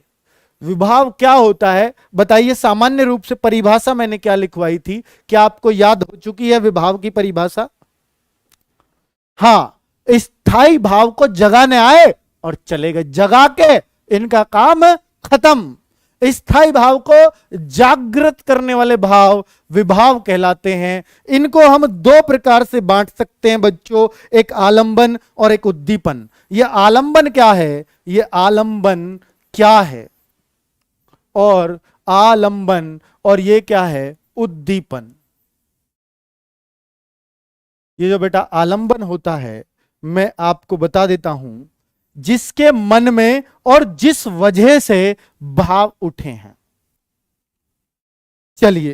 A: विभाव क्या होता है बताइए? सामान्य रूप से परिभाषा मैंने क्या लिखवाई थी, क्या आपको याद हो चुकी है विभाव की परिभाषा? हाँ, स्थायी भाव को जगाने आए और चले गए, जगा के इनका काम खत्म। स्थायी भाव को जागृत करने वाले भाव विभाव कहलाते हैं। इनको हम दो प्रकार से बांट सकते हैं बच्चों, एक आलंबन और एक उद्दीपन। यह आलंबन क्या है, यह आलंबन क्या है, और आलंबन, और ये क्या है? उद्दीपन। ये जो बेटा आलंबन होता है मैं आपको बता देता हूं, जिसके मन में और जिस वजह से भाव उठे हैं। चलिए,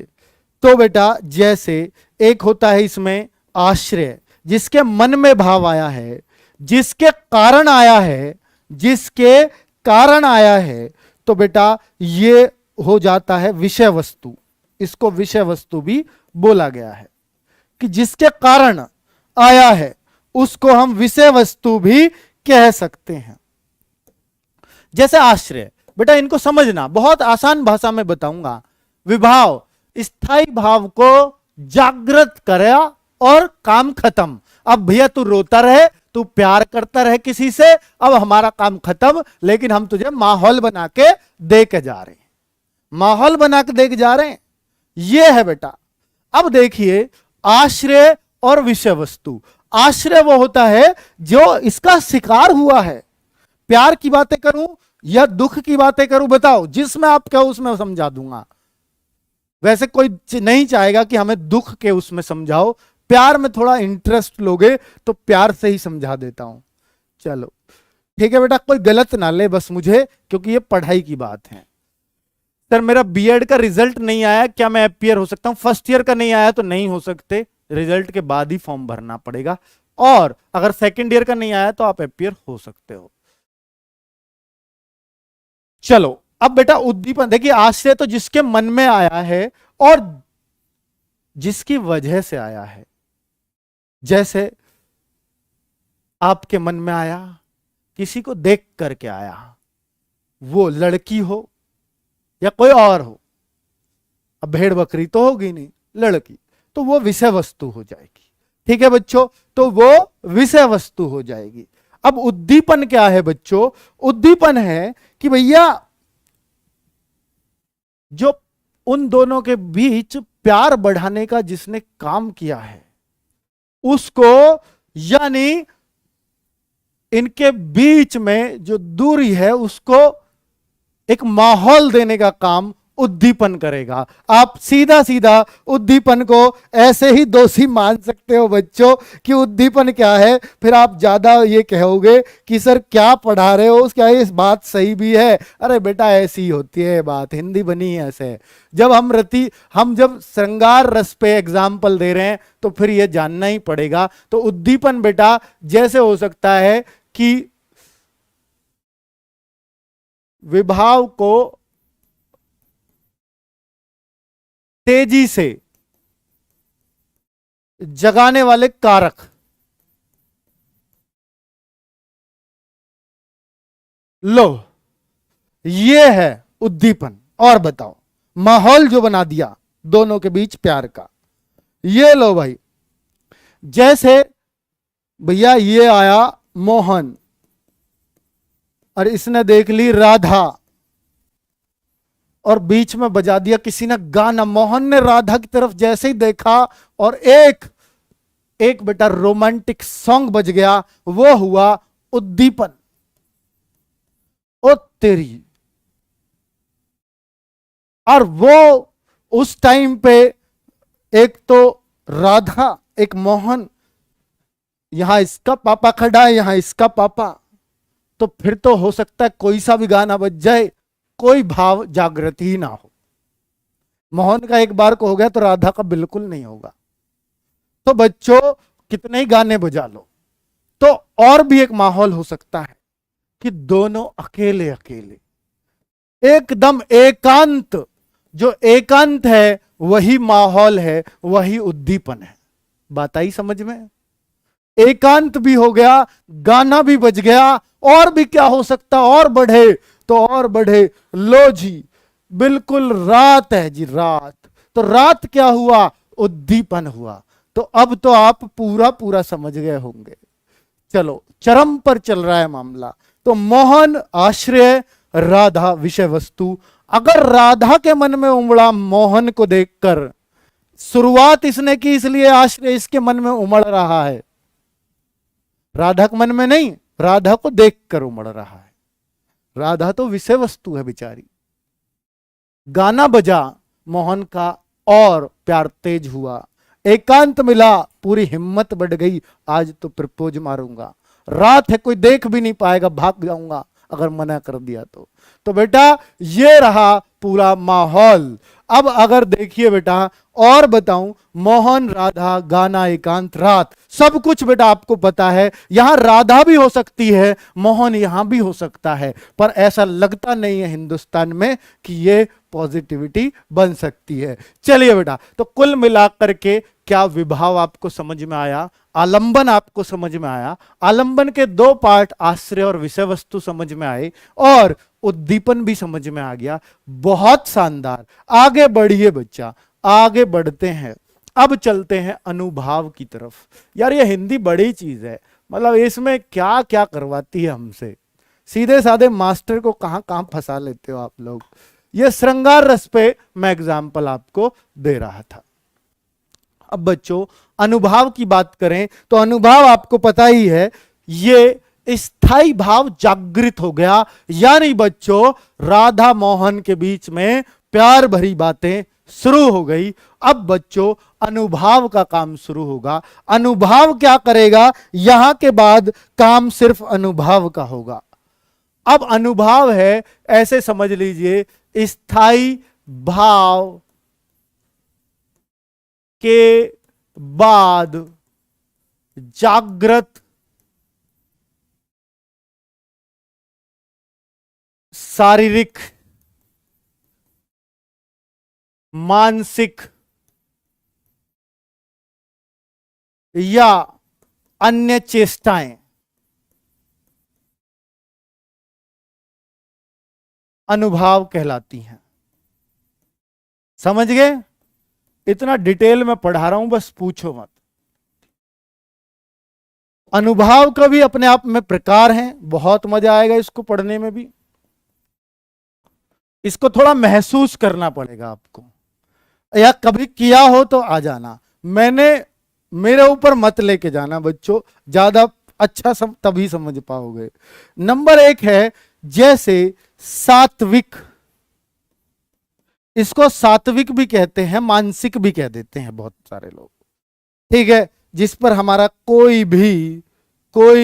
A: तो बेटा जैसे एक होता है इसमें आश्रय, जिसके मन में भाव आया है, जिसके कारण आया है, जिसके कारण आया है, तो बेटा ये हो जाता है विषय वस्तु। इसको विषय वस्तु भी बोला गया है कि जिसके कारण आया है उसको हम विषय वस्तु भी कह सकते हैं। जैसे आश्रय, बेटा इनको समझना, बहुत आसान भाषा में बताऊंगा। विभाव स्थायी भाव को जागृत करा और काम खत्म। अब भैया तू रोता रहे, तू प्यार करता रहे किसी से, अब हमारा काम खत्म, लेकिन हम तुझे माहौल बना के दे के जा रहे हैं, माहौल बना के दे के जा रहे हैं। ये है बेटा। अब देखिए आश्रय और विषय वस्तु। आश्रय वो होता है जो इसका शिकार हुआ है। प्यार की बातें करूं या दुख की बातें करूं, बताओ, जिसमें आप कहो उसमें समझा दूंगा। वैसे कोई नहीं चाहेगा कि हमें दुख के उसमें समझाओ, प्यार में थोड़ा इंटरेस्ट लोगे तो प्यार से ही समझा देता हूं। चलो ठीक है बेटा, कोई गलत ना ले बस मुझे, क्योंकि ये पढ़ाई की बात है। सर मेरा बीएड का रिजल्ट नहीं आया, क्या मैं अपीयर हो सकता हूं? फर्स्ट ईयर का नहीं आया तो नहीं हो सकते, रिजल्ट के बाद ही फॉर्म भरना पड़ेगा। और अगर सेकंड ईयर का नहीं आया तो आप अपीयर हो सकते हो। चलो अब बेटा उद्दीपन देखिए। आश्रय तो जिसके मन में आया है और जिसकी वजह से आया है। जैसे आपके मन में आया, किसी को देख करके आया, वो लड़की हो या कोई और हो, अब भेड़ बकरी तो होगी नहीं, लड़की, तो वो विषय वस्तु हो जाएगी। ठीक है बच्चों, तो वो विषय वस्तु हो जाएगी। अब उद्दीपन क्या है बच्चों? उद्दीपन है कि भैया जो उन दोनों के बीच प्यार बढ़ाने का जिसने काम किया है उसको, यानी इनके बीच में जो दूरी है उसको एक माहौल देने का काम उद्दीपन करेगा। आप सीधा सीधा उद्दीपन को ऐसे ही दोषी मान सकते हो बच्चों कि उद्दीपन क्या है, फिर आप ज्यादा ये कहोगे कि सर क्या पढ़ा रहे हो, क्या ये बात सही भी है। अरे बेटा ऐसी ही होती है बात, हिंदी बनी है ऐसे। जब हम जब श्रृंगार रस पे एग्जाम्पल दे रहे हैं तो फिर ये जानना ही पड़ेगा। तो उद्दीपन बेटा जैसे हो सकता है कि विभाव को तेजी से जगाने वाले कारक, लो ये है उद्दीपन। और बताओ, माहौल जो बना दिया दोनों के बीच प्यार का, ये लो भाई। जैसे भैया ये आया मोहन और इसने देख ली राधा और बीच में बजा दिया किसी ने गाना। मोहन ने राधा की तरफ जैसे ही देखा और एक बेटा रोमांटिक सॉन्ग बज गया, वो हुआ उद्दीपन। ओ तेरी, और वो उस टाइम पे एक तो राधा एक मोहन, यहां इसका पापा खड़ा है यहां इसका पापा, तो फिर तो हो सकता है कोई सा भी गाना बज जाए, कोई भाव जागृत ही ना हो। मोहन का एक बार को हो गया तो राधा का बिल्कुल नहीं होगा। तो बच्चों कितने ही गाने बजा लो, तो और भी एक माहौल हो सकता है कि दोनों अकेले अकेले एकदम एकांत, जो एकांत है वही माहौल है, वही उद्दीपन है। बात आई समझ में? एकांत भी हो गया, गाना भी बज गया, और भी क्या हो सकता, और बढ़े तो और बढ़े। लो जी बिल्कुल रात है जी, रात। तो रात क्या हुआ? उद्दीपन हुआ। तो अब तो आप पूरा पूरा समझ गए होंगे। चलो चरम पर चल रहा है मामला। तो मोहन आश्रय, राधा विषय वस्तु। अगर राधा के मन में उमड़ा मोहन को देखकर, शुरुआत इसने की इसलिए आश्रय इसके मन में उमड़ रहा है, राधा के मन में नहीं, राधा को देखकर उमड़ रहा है। राधा तो विषय वस्तु है बेचारी। गाना बजा मोहन का और प्यार तेज हुआ, एकांत मिला, पूरी हिम्मत बढ़ गई, आज तो प्रपोज मारूंगा। रात है कोई देख भी नहीं पाएगा, भाग जाऊंगा अगर मना कर दिया तो बेटा ये रहा पूरा माहौल। अब अगर देखिए बेटा और बताऊं, मोहन राधा गाना एकांत रात, सब कुछ बेटा आपको पता है। यहां राधा भी हो सकती है, मोहन यहां भी हो सकता है, पर ऐसा लगता नहीं है हिंदुस्तान में कि ये पॉजिटिविटी बन सकती है। चलिए बेटा, तो कुल मिलाकर के क्या विभाव आपको समझ में आया, आलंबन आपको समझ में आया, आलंबन के दो पार्ट आश्रय और विषय वस्तु समझ में आए, और उद्दीपन भी समझ में आ गया। बहुत शानदार। आगे बढ़िए बच्चा, आगे बढ़ते हैं। अब चलते हैं अनुभाव की तरफ। यार ये हिंदी बड़ी चीज है, मतलब इसमें क्या क्या करवाती है हमसे। सीधे साधे मास्टर को कहां कहां फंसा लेते हो आप लोग। ये श्रृंगार रस पे मैं एग्जाम्पल आपको दे रहा था। अब बच्चों अनुभाव की बात करें तो अनुभाव आपको पता ही है, ये स्थायी भाव जागृत हो गया। यानी बच्चों राधा मोहन के बीच में प्यार भरी बातें शुरू हो गई। अब बच्चों अनुभाव का काम शुरू होगा। अनुभाव क्या करेगा? यहां के बाद काम सिर्फ अनुभाव का होगा। अब अनुभाव है, ऐसे समझ लीजिए, स्थायी भाव के बाद जागृत शारीरिक, मानसिक या अन्य चेष्टाएं अनुभाव कहलाती हैं। समझ गए? इतना डिटेल में पढ़ा रहा हूं, बस पूछो मत। अनुभाव का भी अपने आप में प्रकार हैं, बहुत मजा आएगा इसको पढ़ने में भी। इसको थोड़ा महसूस करना पड़ेगा आपको। या कभी किया हो तो आ जाना, मैंने मेरे ऊपर मत लेके जाना बच्चों, ज्यादा अच्छा तभी समझ पाओगे। नंबर एक है जैसे सात्विक, इसको सात्विक भी कहते हैं, मानसिक भी कह देते हैं बहुत सारे लोग, ठीक है, जिस पर हमारा कोई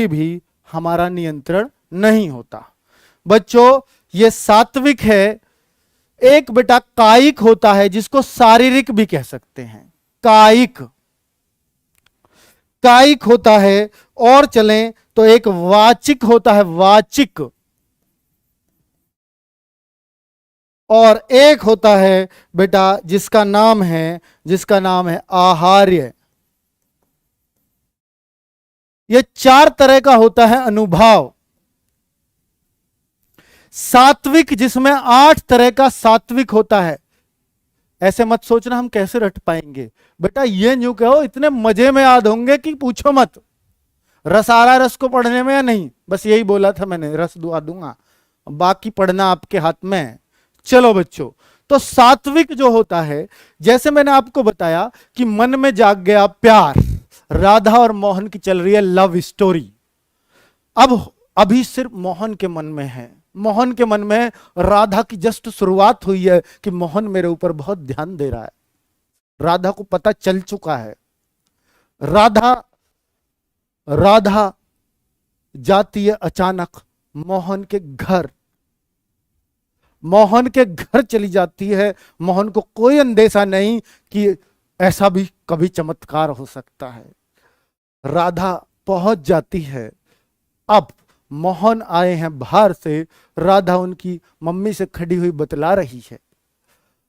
A: भी हमारा नियंत्रण नहीं होता। बच्चों ये सात्विक है। एक बेटा कायिक होता है जिसको शारीरिक भी कह सकते हैं, कायिक कायिक होता है। और चलें तो एक वाचिक होता है, वाचिक। और एक होता है बेटा जिसका नाम है आहार्य। ये 4 तरह का होता है अनुभाव। सात्विक जिसमें 8 तरह का सात्विक होता है। ऐसे मत सोचना हम कैसे रट पाएंगे बेटा, ये न्यू कहो इतने मजे में याद होंगे कि पूछो मत। रस आ रहा है रस को पढ़ने में या नहीं, बस यही बोला था मैंने, रस दुआ दूंगा, बाकी पढ़ना आपके हाथ में है। चलो बच्चों, तो सात्विक जो होता है, जैसे मैंने आपको बताया कि मन में जाग गया प्यार, राधा और मोहन की चल रही है लव स्टोरी। अब अभी सिर्फ मोहन के मन में है, मोहन के मन में राधा की जस्ट शुरुआत हुई है कि मोहन मेरे ऊपर बहुत ध्यान दे रहा है। राधा को पता चल चुका है। राधा जाती है अचानक मोहन के घर, मोहन के घर चली जाती है। मोहन को कोई अंदेशा नहीं कि ऐसा भी कभी चमत्कार हो सकता है। राधा पहुंच जाती है। अब मोहन आए हैं बाहर से, राधा उनकी मम्मी से खड़ी हुई बतला रही है।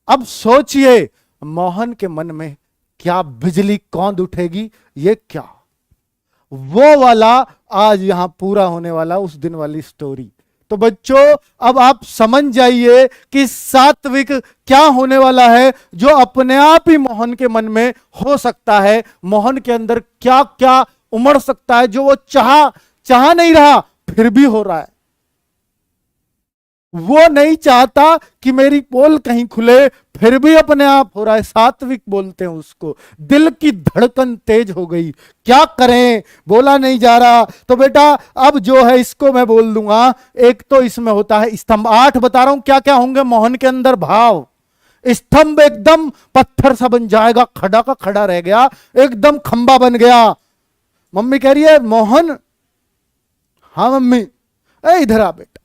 A: अब सोचिए मोहन के मन में क्या बिजली कौंध उठेगी, ये क्या वो वाला आज यहां पूरा होने वाला उस दिन वाली स्टोरी। तो बच्चों अब आप समझ जाइए कि सात्विक क्या होने वाला है, जो अपने आप ही मोहन के मन में हो सकता है। मोहन के अंदर क्या क्या उमड़ सकता है जो वो चाह नहीं रहा फिर भी हो रहा है। वो नहीं चाहता कि मेरी पोल कहीं खुले, फिर भी अपने आप हो रहा है। सात्विक बोलते हैं उसको। दिल की धड़कन तेज हो गई, क्या करें, बोला नहीं जा रहा। तो बेटा अब जो है इसको मैं बोल दूंगा। एक तो इसमें होता है स्तंभ। 8 बता रहा हूं क्या क्या होंगे मोहन के अंदर भाव। स्तंभ एकदम पत्थर सा बन जाएगा, खड़ा का खड़ा रह गया, एकदम खंबा बन गया। मम्मी कह रही है मोहन, हाँ मम्मी, इधर आ बेटा,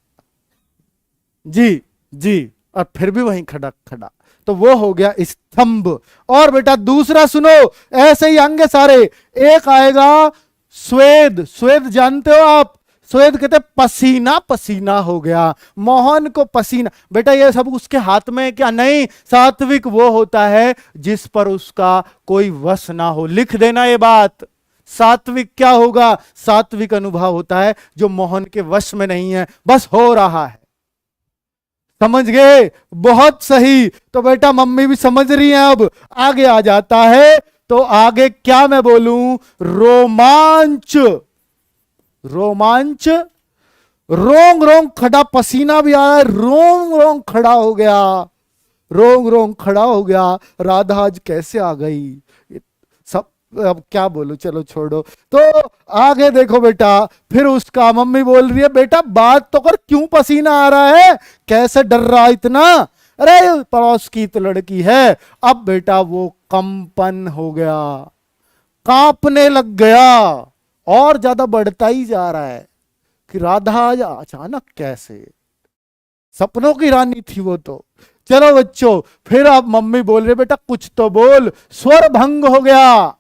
A: जी, और फिर भी वहीं खड़ा खड़ा। तो वो हो गया स्तंभ। और बेटा दूसरा सुनो, ऐसे ही आएंगे सारे। एक आएगा स्वेद। स्वेद जानते हो आप, स्वेद कहते पसीना पसीना हो गया, मोहन को पसीना। बेटा ये सब उसके हाथ में क्या, नहीं। सात्विक वो होता है जिस पर उसका कोई वश ना हो। लिख देना ये बात। सात्विक क्या होगा, सात्विक अनुभव होता है जो मोहन के वश में नहीं है, बस हो रहा है। समझ गए, बहुत सही। तो बेटा मम्मी भी समझ रही हैं। अब आगे आ जाता है, तो आगे क्या मैं बोलूं, रोमांच। रोमांच, रोंग रोंग खड़ा, पसीना भी आ रहा है, रोंग रोंग खड़ा हो गया, रोंग रोंग खड़ा हो गया। राधा आज कैसे आ गई, सब अब क्या बोलूं, चलो छोड़ो। तो आगे देखो बेटा, फिर उसका मम्मी बोल रही है बेटा बात तो कर, क्यों पसीना आ रहा है, कैसे डर रहा इतना, अरे पड़ोस की तो लड़की है। अब बेटा वो कंपन हो गया, कांपने लग गया, और ज्यादा बढ़ता ही जा रहा है कि राधा आज अचानक कैसे, सपनों की रानी थी वो तो। चलो बच्चों, फिर अब मम्मी बोल रहे बेटा कुछ तो बोल। स्वर भंग हो गया,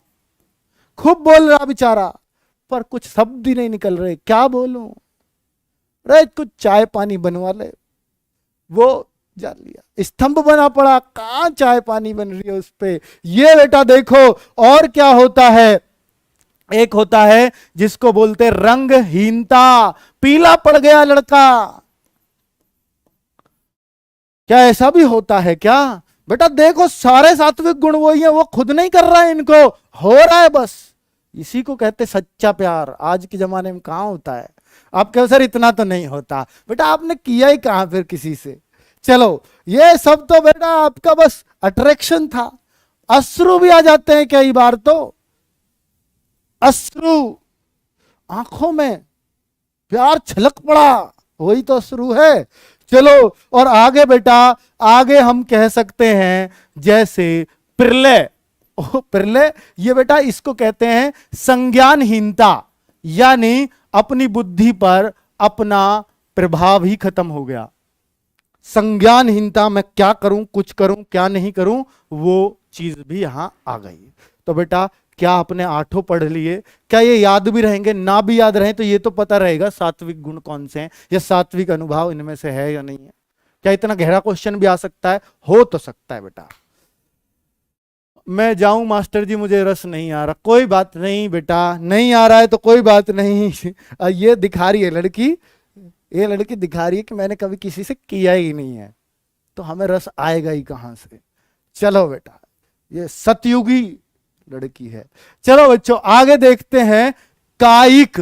A: खूब बोल रहा बेचारा, पर कुछ शब्द ही नहीं निकल रहे, क्या बोलूं, अरे कुछ चाय पानी बनवा ले। वो जान लिया, स्तंभ बना पड़ा, कहां चाय पानी बन रही है उस पे। ये बेटा देखो और क्या होता है। एक होता है जिसको बोलते रंगहीनता, पीला पड़ गया लड़का। क्या ऐसा भी होता है क्या, बेटा देखो सारे सात्विक गुण वही है, वो खुद नहीं कर रहा है, इनको हो रहा है बस। इसी को कहते सच्चा प्यार। आज के जमाने में कहां होता है। आप कहो सर इतना तो नहीं होता, बेटा आपने किया ही कहां फिर किसी से।
B: चलो, ये सब तो बेटा आपका बस अट्रैक्शन था। अश्रु भी आ जाते हैं कई बार, तो अश्रु, आंखों में प्यार छलक पड़ा, वही तो अश्रु है। चलो, और आगे बेटा, आगे हम कह सकते हैं जैसे प्रलय। प्रलय, ये बेटा इसको कहते हैं संज्ञानहीनता, यानी अपनी बुद्धि पर अपना प्रभाव ही खत्म हो गया। संज्ञानहीनता, मैं क्या करूं, कुछ करूं, क्या नहीं करूं, वो चीज भी यहां आ गई। तो बेटा क्या आपने आठों पढ़ लिए? क्या ये याद भी रहेंगे? ना भी याद रहें तो ये तो पता रहेगा सात्विक गुण कौन से हैं, या सात्विक अनुभाव इनमें से है या नहीं है। क्या इतना गहरा क्वेश्चन भी आ सकता है? हो तो सकता है बेटा। मैं जाऊं मास्टर जी, मुझे रस नहीं आ रहा। कोई बात नहीं बेटा, नहीं आ रहा है तो कोई बात नहीं। ये दिखा रही है लड़की, ये लड़की दिखा रही है कि मैंने कभी किसी से किया ही नहीं है, तो हमें रस आएगा ही कहां से। चलो बेटा, ये सतयुगी लड़की है। चलो बच्चों आगे देखते हैं। कायिक,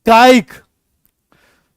B: कायिक,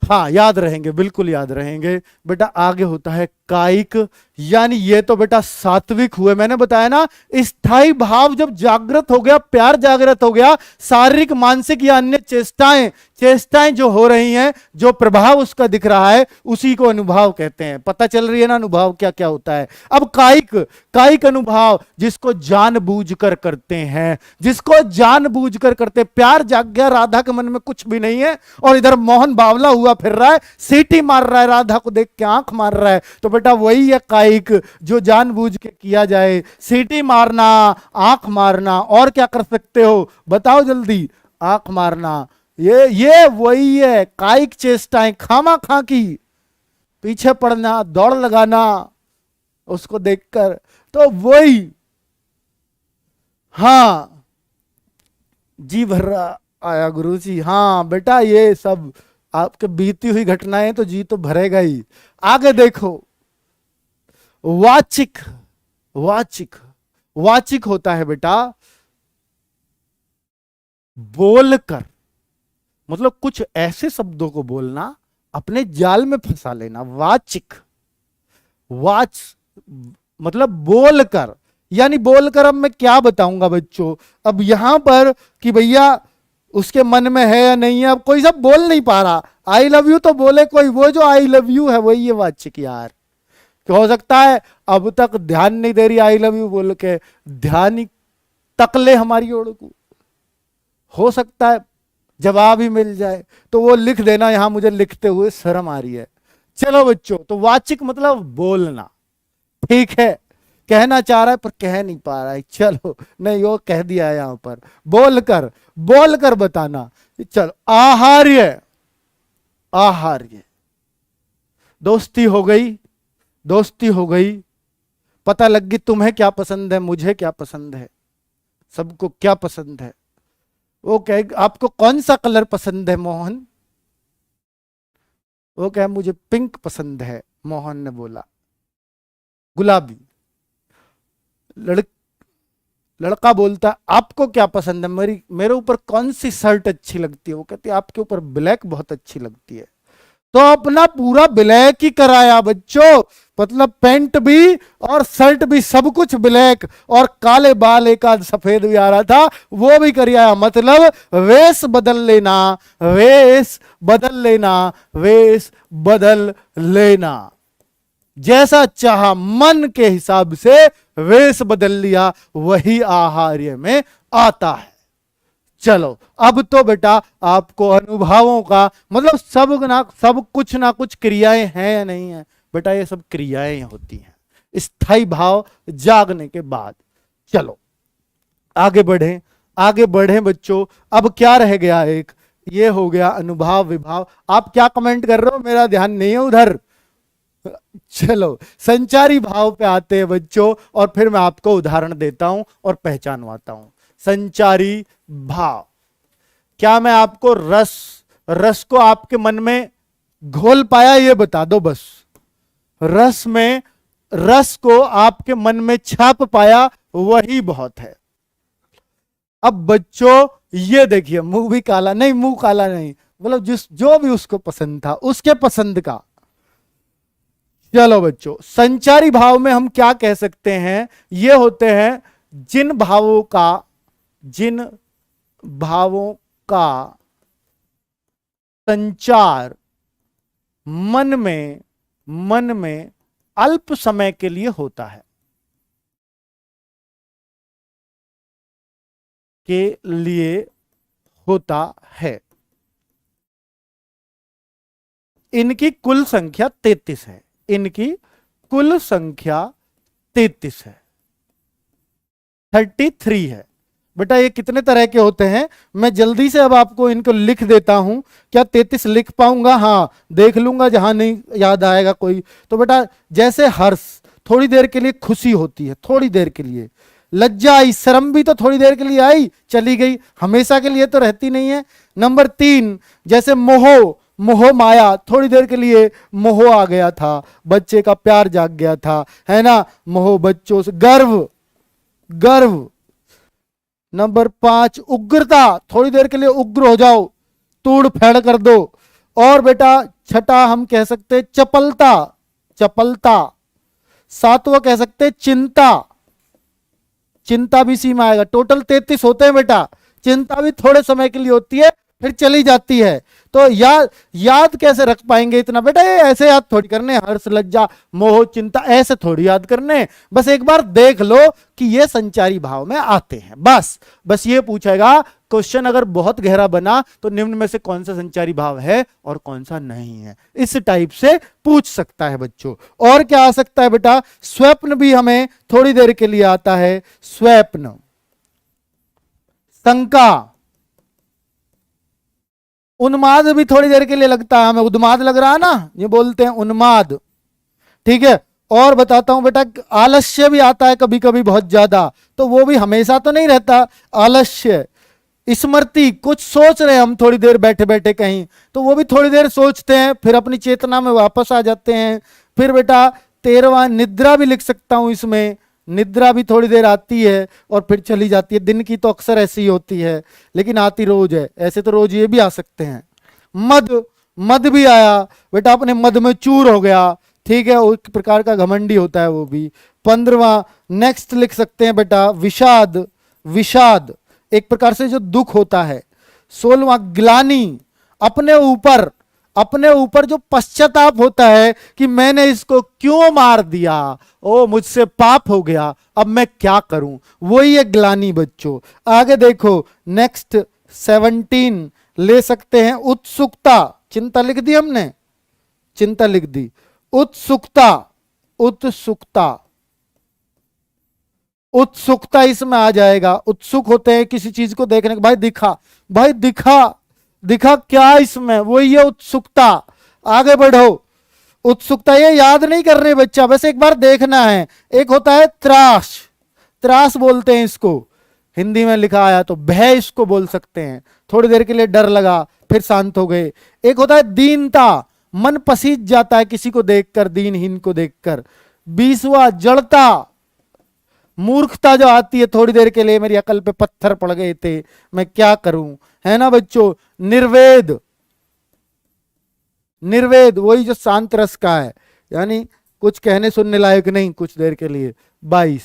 B: हाँ याद रहेंगे, बिल्कुल याद रहेंगे बेटा। आगे होता है कायिक, यानी ये तो बेटा सात्विक हुए। मैंने बताया ना, स्थायी भाव जब जागृत हो गया, प्यार जागृत हो गया, शारीरिक मानसिक या अन्य चेष्टाएं, चेष्टाएं जो हो रही हैं, जो प्रभाव उसका दिख रहा है, उसी को अनुभाव कहते हैं। पता चल रही है ना अनुभाव क्या क्या होता है। अब कायिक, कायिक अनुभाव जिसको जानबूझकर करते हैं, जिसको जानबूझकर करते। प्यार जाग गया, राधा के मन में कुछ भी नहीं है, और इधर मोहन बावला हुआ फिर रहा है, सीटी मार रहा है, राधा को देख के आंख मार रहा है। तो बेटा वही है कायिक, जो जानबूझ के किया जाए। सीटी मारना, आंख मारना, और क्या कर सकते हो बताओ जल्दी? आंख मारना, ये वही है कायिक चेष्टाएं, खामा खा की पीछे पड़ना, दौड़ लगाना उसको देखकर, तो वही। हाँ जी भर रहा आया गुरु जी। हाँ बेटा, ये सब आपके बीती हुई घटनाएं तो जी तो भरेगा ही। आगे देखो, वाचिक, वाचिक, वाचिक होता है बेटा बोलकर, मतलब कुछ ऐसे शब्दों को बोलना, अपने जाल में फंसा लेना। वाचिक, वाच मतलब बोलकर, यानी बोलकर। अब मैं क्या बताऊंगा बच्चों, अब यहां पर कि भैया उसके मन में है या नहीं है, अब कोई सब बोल नहीं पा रहा। आई लव यू तो बोले कोई, वो जो आई लव यू है वही ये वाचिक यार। क्या हो सकता है अब तक ध्यान नहीं दे रही आई लव यू बोल के, ध्यान ही तकले हमारी ओर को, हो सकता है जवाब ही मिल जाए। तो वो लिख देना यहां, मुझे लिखते हुए शर्म आ रही है। चलो बच्चों, तो वाचिक मतलब बोलना, ठीक है। कहना चाह रहा है पर कह नहीं पा रहा है, चलो नहीं वो कह दिया है यहां पर, बोलकर, बोलकर बताना। चलो आहार्य, आहार्य, दोस्ती हो गई, दोस्ती हो गई, पता लग गई तुम्हें क्या पसंद है, मुझे क्या पसंद है, सबको क्या पसंद है। वो कहे आपको कौन सा कलर पसंद है मोहन, वो कहे मुझे पिंक पसंद है, मोहन ने बोला गुलाबी। लड़का बोलता है आपको क्या पसंद है, मेरे ऊपर कौन सी शर्ट अच्छी लगती है, वो कहती है आपके ऊपर ब्लैक बहुत अच्छी लगती है। तो अपना पूरा ब्लैक ही कराया बच्चों, मतलब पैंट भी और शर्ट भी सब कुछ ब्लैक, और काले बाल एक आध सफेद भी आ रहा था वो भी कर आया। मतलब वेश बदल लेना, वेश बदल लेना, वेश बदल लेना, जैसा चाहा मन के हिसाब से वेश बदल लिया, वही आहार्य में आता है। चलो अब तो बेटा आपको अनुभवों का मतलब सब कुछ ना कुछ क्रियाएं हैं या नहीं है बेटा, ये सब क्रियाएं होती हैं स्थायी भाव जागने के बाद। चलो आगे बढ़े, आगे बढ़े बच्चों। अब क्या रह गया, एक ये हो गया अनुभाव विभाव। आप क्या कमेंट कर रहे हो, मेरा ध्यान नहीं है उधर। चलो संचारी भाव पे आते हैं बच्चों, और फिर मैं आपको उदाहरण देता हूं और पहचानवाता हूं। संचारी भाव, क्या मैं आपको रस को आपके मन में घोल पाया ये बता दो बस। रस को आपके मन में छाप पाया वही बहुत है। अब बच्चों ये देखिए, मुंह भी काला नहीं, मुंह काला नहीं, मतलब जो भी उसको पसंद था उसके पसंद का। चलो बच्चों, संचारी भाव में हम क्या कह सकते हैं? ये होते हैं जिन भावों का संचार मन में अल्प समय के लिए होता है, इनकी कुल संख्या 33 है। इनकी कुल संख्या 33 है, 33 है। बेटा ये कितने तरह के होते हैं, मैं जल्दी से अब आपको इनको लिख देता हूं। क्या 33 लिख पाऊंगा? हाँ, देख लूंगा जहां नहीं याद आएगा कोई तो। बेटा जैसे हर्ष, थोड़ी देर के लिए खुशी होती है, थोड़ी देर के लिए। लज्जा आई, शर्म भी तो थोड़ी देर के लिए आई, चली गई, हमेशा के लिए तो रहती नहीं है। नंबर 3, जैसे मोह माया, थोड़ी देर के लिए मोह आ गया था, बच्चे का प्यार जाग गया था, है ना, मोह बच्चों से। गर्व। नंबर 5, उग्रता, थोड़ी देर के लिए उग्र हो जाओ, तोड़ फेड़ कर दो। और बेटा 6 हम कह सकते हैं चपलता। 7वां कह सकते हैं चिंता भी इसी में आएगा। टोटल 33 होते हैं बेटा। चिंता भी थोड़े समय के लिए होती है, फिर चली जाती है। तो याद कैसे रख पाएंगे इतना? बेटा ये ऐसे याद थोड़ी करने, हर्ष, लज्जा, मोह, चिंता, ऐसे थोड़ी याद करने। बस एक बार देख लो कि ये संचारी भाव में आते हैं, बस ये पूछेगा क्वेश्चन। अगर बहुत गहरा बना तो निम्न में से कौन सा संचारी भाव है और कौन सा नहीं है, इस टाइप से पूछ सकता है बच्चों। और क्या आ सकता है बेटा? स्वप्न भी हमें थोड़ी देर के लिए आता है, स्वप्न। शंका, उन्माद भी थोड़ी देर के लिए लगता है हमें, उन्माद लग रहा है ना, ये बोलते हैं उन्माद, ठीक है। और बताता हूं बेटा, आलस्य भी आता है कभी कभी बहुत ज्यादा, तो वो भी हमेशा तो नहीं रहता आलस्य। स्मृति, कुछ सोच रहे हम थोड़ी देर बैठे बैठे कहीं, तो वो भी थोड़ी देर सोचते हैं, फिर अपनी चेतना में वापस आ जाते हैं। फिर बेटा 13वां निद्रा भी लिख सकता हूं इसमें। निद्रा भी थोड़ी देर आती है और फिर चली जाती है। दिन की तो अक्सर ऐसी होती है, लेकिन आती रोज है। ऐसे तो रोज ये भी आ सकते हैं। मद भी आया बेटा, अपने मद में चूर हो गया, ठीक है, एक प्रकार का घमंडी होता है वो भी। 15वां नेक्स्ट लिख सकते हैं बेटा, विषाद, एक प्रकार से जो दुख होता है। 16वां ग्लानि, अपने ऊपर जो पश्चाताप होता है कि मैंने इसको क्यों मार दिया, ओ मुझसे पाप हो गया, अब मैं क्या करूं, वही है ग्लानि बच्चों। आगे देखो नेक्स्ट 17 ले सकते हैं, उत्सुकता। चिंता लिख दी हमने, चिंता लिख दी। उत्सुकता इसमें आ जाएगा। उत्सुक होते हैं किसी चीज को देखने का, भाई दिखा क्या इसमें, वही है उत्सुकता। आगे बढ़ो, उत्सुकता ये याद नहीं कर रहे बच्चा, बस एक बार देखना है। एक होता है त्रास बोलते हैं इसको, हिंदी में लिखा आया तो भय इसको बोल सकते हैं। थोड़ी देर के लिए डर लगा, फिर शांत हो गए। एक होता है दीनता, मन पसीज जाता है किसी को देखकर, दीनहीन को देखकर। 20वां जड़ता, मूर्खता जो आती है थोड़ी देर के लिए, मेरी अकल पे पत्थर पड़ गए थे, मैं क्या करूं, है ना बच्चों। निर्वेद वही जो शांत रस का है, यानी कुछ कहने सुनने लायक नहीं कुछ देर के लिए। 22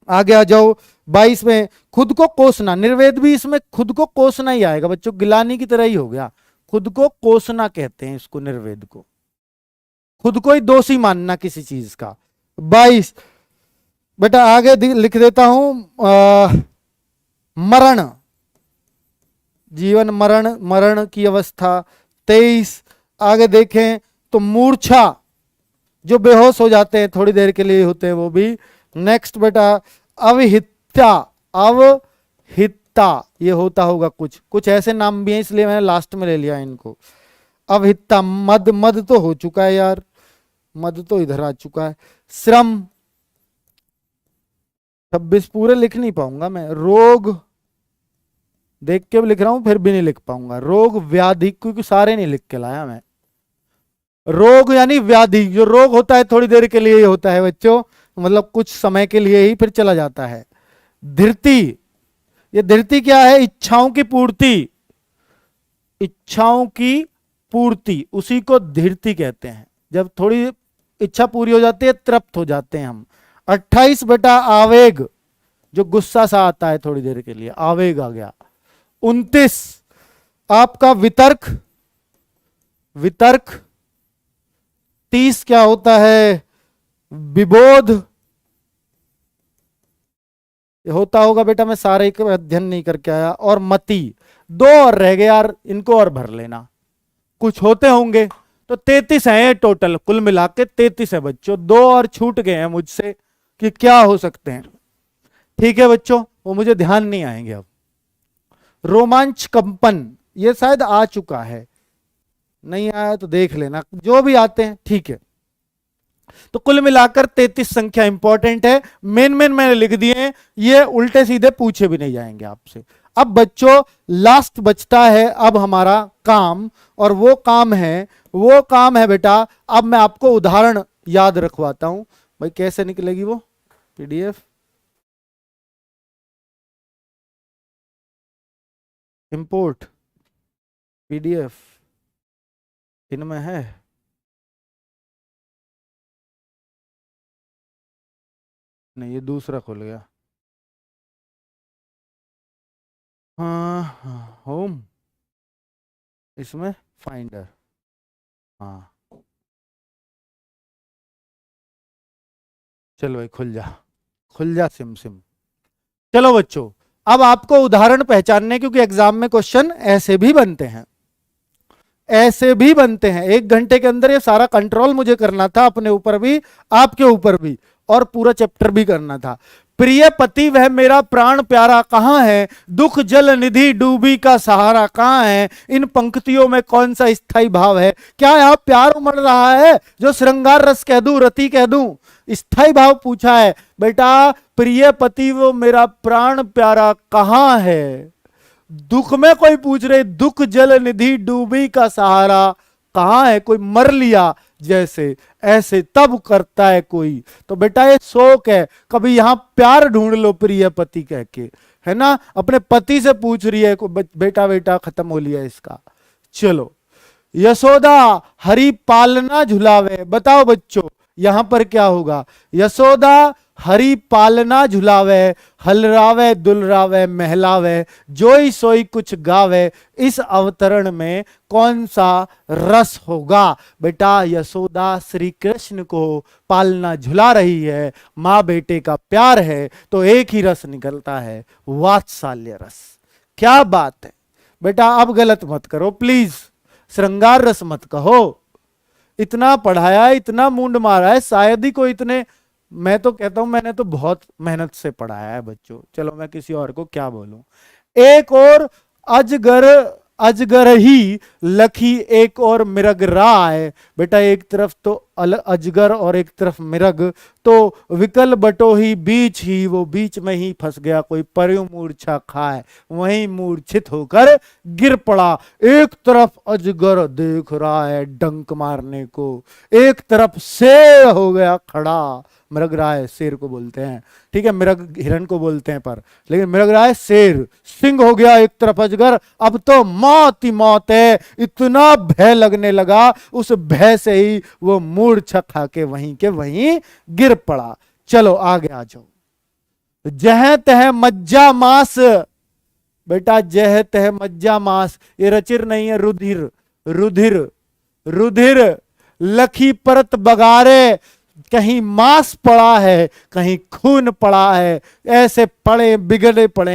B: आगे आ जाओ। 22 में खुद को कोसना, निर्वेद भी इसमें खुद को कोसना ही आएगा बच्चों, गिलानी की तरह ही हो गया। खुद को कोसना कहते हैं इसको, निर्वेद को, खुद को ही दोषी मानना किसी चीज का। 22 बेटा आगे लिख देता हूं, मरण, जीवन मरण की अवस्था। 23 आगे देखें तो मूर्छा, जो बेहोश हो जाते हैं थोड़ी देर के लिए होते हैं वो भी। नेक्स्ट बेटा अवहिता, ये होता होगा कुछ ऐसे नाम भी हैं, इसलिए मैंने लास्ट में ले लिया इनको। अवहिता, मद तो हो चुका है यार, मद तो इधर आ चुका है। श्रम, 26 पूरे लिख नहीं पाऊंगा मैं। रोग, देख के भी लिख रहा हूं फिर भी नहीं लिख पाऊंगा। रोग व्याधि, क्योंकि सारे नहीं लिख के लाया मैं। रोग यानी व्याधि, जो रोग होता है थोड़ी देर के लिए ही होता है बच्चों, मतलब कुछ समय के लिए ही, फिर चला जाता है। धृति, ये धृति क्या है? इच्छाओं की पूर्ति, उसी को धृति कहते हैं। जब थोड़ी इच्छा पूरी हो जाती है, तृप्त हो जाते हैं हम। 28 बेटा आवेग, जो गुस्सा सा आता है थोड़ी देर के लिए, आवेग आ गया। 29 आपका वितर्क, वितर्क। 30 क्या होता है, विबोध। ये होता होगा बेटा, मैं सारे का अध्ययन नहीं करके आया। और मति। 2 और रह गए यार, इनको और भर लेना, कुछ होते होंगे। तो 33 है टोटल, कुल मिला के 33 है बच्चों। 2 और छूट गए हैं मुझसे कि क्या हो सकते हैं। ठीक है बच्चों, वो मुझे ध्यान नहीं आएंगे अब। रोमांच कंपन, ये शायद आ चुका है, नहीं आया तो देख लेना, जो भी आते हैं ठीक है। तो कुल मिलाकर 33 संख्या इंपॉर्टेंट है। मेन मेन मैंने लिख दिए हैं, ये उल्टे सीधे पूछे भी नहीं जाएंगे आपसे। अब बच्चों लास्ट बचता है अब हमारा काम, और वो काम है बेटा, अब मैं आपको उदाहरण याद रखवाता हूं। भाई कैसे निकलेगी वो पीडीएफ, इंपोर्ट पीडीएफ, इनमें है। नहीं, ये दूसरा खुल गया। हाँ, होम, इसमें फाइंडर, हाँ चलो भाई खुल जा, खुल जा सिम सिम। चलो बच्चों, अब आपको उदाहरण पहचानने, क्योंकि एग्जाम में क्वेश्चन ऐसे भी बनते हैं, ऐसे भी बनते हैं। 1 घंटे के अंदर ये सारा कंट्रोल मुझे करना था, अपने ऊपर भी आपके ऊपर भी, और पूरा चैप्टर भी करना था। प्रिय पति वह मेरा प्राण प्यारा कहाँ है, दुख जल निधि डूबी का सहारा कहाँ है, इन पंक्तियों में कौन सा स्थायी भाव है। क्या यहाँ प्यार उमड़ रहा है जो श्रृंगार रस कह दूं, रति कह दूं। स्थायी भाव पूछा है बेटा, प्रिय पति वो मेरा प्राण प्यारा कहाँ है। दुख में कोई पूछ रहे, दुख जल निधि डूबी का सहारा कहाँ है, कोई मर लिया जैसे, ऐसे तब करता है कोई। तो बेटा ये शोक है, कभी यहां प्यार ढूंढ लो प्रिय पति कह के, है ना। अपने पति से पूछ रही है बेटा, बेटा खत्म हो लिया इसका। चलो, यशोदा हरि पालना झुलावे, बताओ बच्चों यहां पर क्या होगा। यशोदा हरि पालना झुलावे, हलरावे दुलरावे महलावे, जोई सोई कुछ गावे, इस अवतरण में कौन सा रस होगा। बेटा यशोदा श्री कृष्ण को पालना झुला रही है, माँ बेटे का प्यार है, तो एक ही रस निकलता है, वात्सल्य रस। क्या बात है बेटा, अब गलत मत करो प्लीज, श्रृंगार रस मत कहो। इतना पढ़ाया, इतना मुंड मारा है, शायद ही कोई इतने, मैं तो कहता हूं मैंने तो बहुत मेहनत से पढ़ाया है बच्चों। चलो मैं किसी और को क्या बोलूं। एक और अजगर, अजगर ही लखी एक और मिरग राय। बेटा एक तरफ तो अजगर और एक तरफ मिरग, तो विकल बटोही बीच ही, वो बीच में ही फंस गया, कोई परयु मूर्छा खाए वहीं मूर्छित होकर गिर पड़ा। एक तरफ अजगर देख रहा है डंक मारने को, एक तरफ शेर हो गया खड़ा। मृग राय शेर को बोलते हैं, ठीक है, मृग हिरण को बोलते हैं पर, लेकिन मृग राय शेर। सिंह हो गया एक तरफ अजगर, अब तो मौत ही मौत है। इतना भय लगने लगा, उस भय से ही वो मूर्छा खा के वहीं के वहीं गिर पड़ा। चलो आगे आ जाओ। जह तह मज्जा मास, बेटा जह तह मज्जा मास, ये रचिर नहीं है, रुधिर, रुधिर, रुधिर लखी परत बगारे, कहीं मांस पड़ा है कहीं खून पड़ा है, ऐसे पड़े बिगड़े पड़े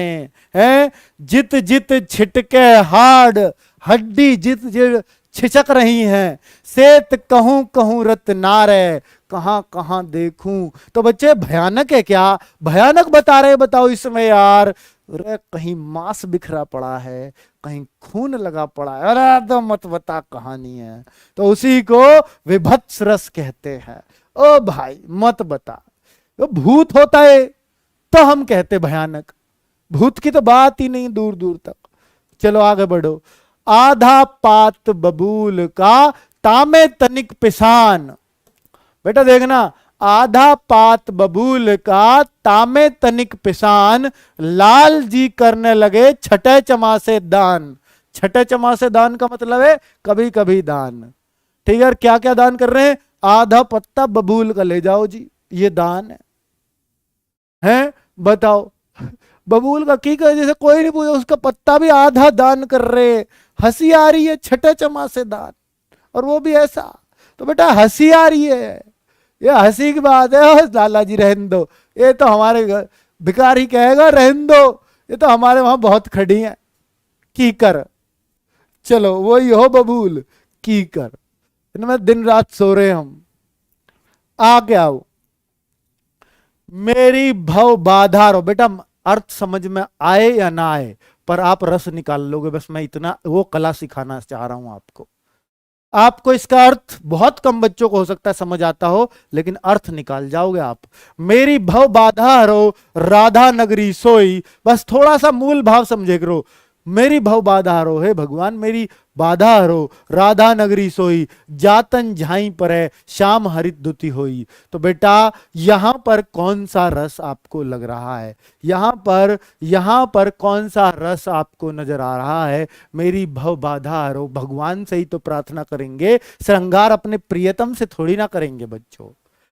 B: हैं। जित जित छिटके हाड, हड्डी जित जित छिचक रही हैं, सेत कहूं कहूं रत्नारे, कहां कहां देखूं। तो बच्चे भयानक है क्या, भयानक बता रहे, बताओ इसमें यार। अरे कहीं मांस बिखरा पड़ा है, कहीं खून लगा पड़ा है, अरे तो मत बता कहानी है। तो उसी को विभत्स रस कहते हैं। ओ भाई मत बता, तो भूत होता है तो हम कहते भयानक, भूत की तो बात ही नहीं दूर दूर तक। चलो आगे बढ़ो। आधा पात बबूल का तामे तनिक पिसान, बेटा देखना, आधा पात बबूल का तामे तनिक पिसान, लाल जी करने लगे छठे चमासे दान। छठे चमासे दान का मतलब है कभी कभी दान, ठीक है। क्या क्या दान कर रहे हैं, आधा पत्ता बबूल का ले जाओ जी, ये दान है। हैं बताओ, बबूल का की कर, जैसे कोई नहीं पूछे, उसका पत्ता भी आधा दान कर रहे। हंसी आ रही है, छठे चमा से दान, और वो भी ऐसा। तो बेटा हंसी आ रही है, ये हंसी की बात है। और लाला जी रहने दो, ये तो हमारे भिखारी कहेगा रहने दो, ये तो हमारे वहां बहुत खड़ी है। की कर, चलो वही हो बबूल की कर, इनमें दिन रात सो रहे हम। आगे आओ, मेरी भव बाधा रो। बेटा अर्थ समझ में आए या ना आए, पर आप रस निकाल लोगे, बस मैं इतना वो कला सिखाना चाह रहा हूं आपको। आपको इसका अर्थ बहुत कम बच्चों को हो सकता है समझ आता हो, लेकिन अर्थ निकाल जाओगे आप। मेरी भव बाधा हरो, राधा नगरी सोई। बस थोड़ा सा मूल भाव समझे करो। मेरी भव बाधा हरो, हे भगवान मेरी बाधा हरो, राधा नगरी सोई, जातन झाई परे, श्याम हरित दुति होई। तो बेटा यहां पर कौन सा रस आपको लग रहा है, यहां पर कौन सा रस आपको नजर आ रहा है? मेरी भव बाधा हरो, भगवान से ही तो प्रार्थना करेंगे। श्रृंगार अपने प्रियतम से थोड़ी ना करेंगे बच्चों,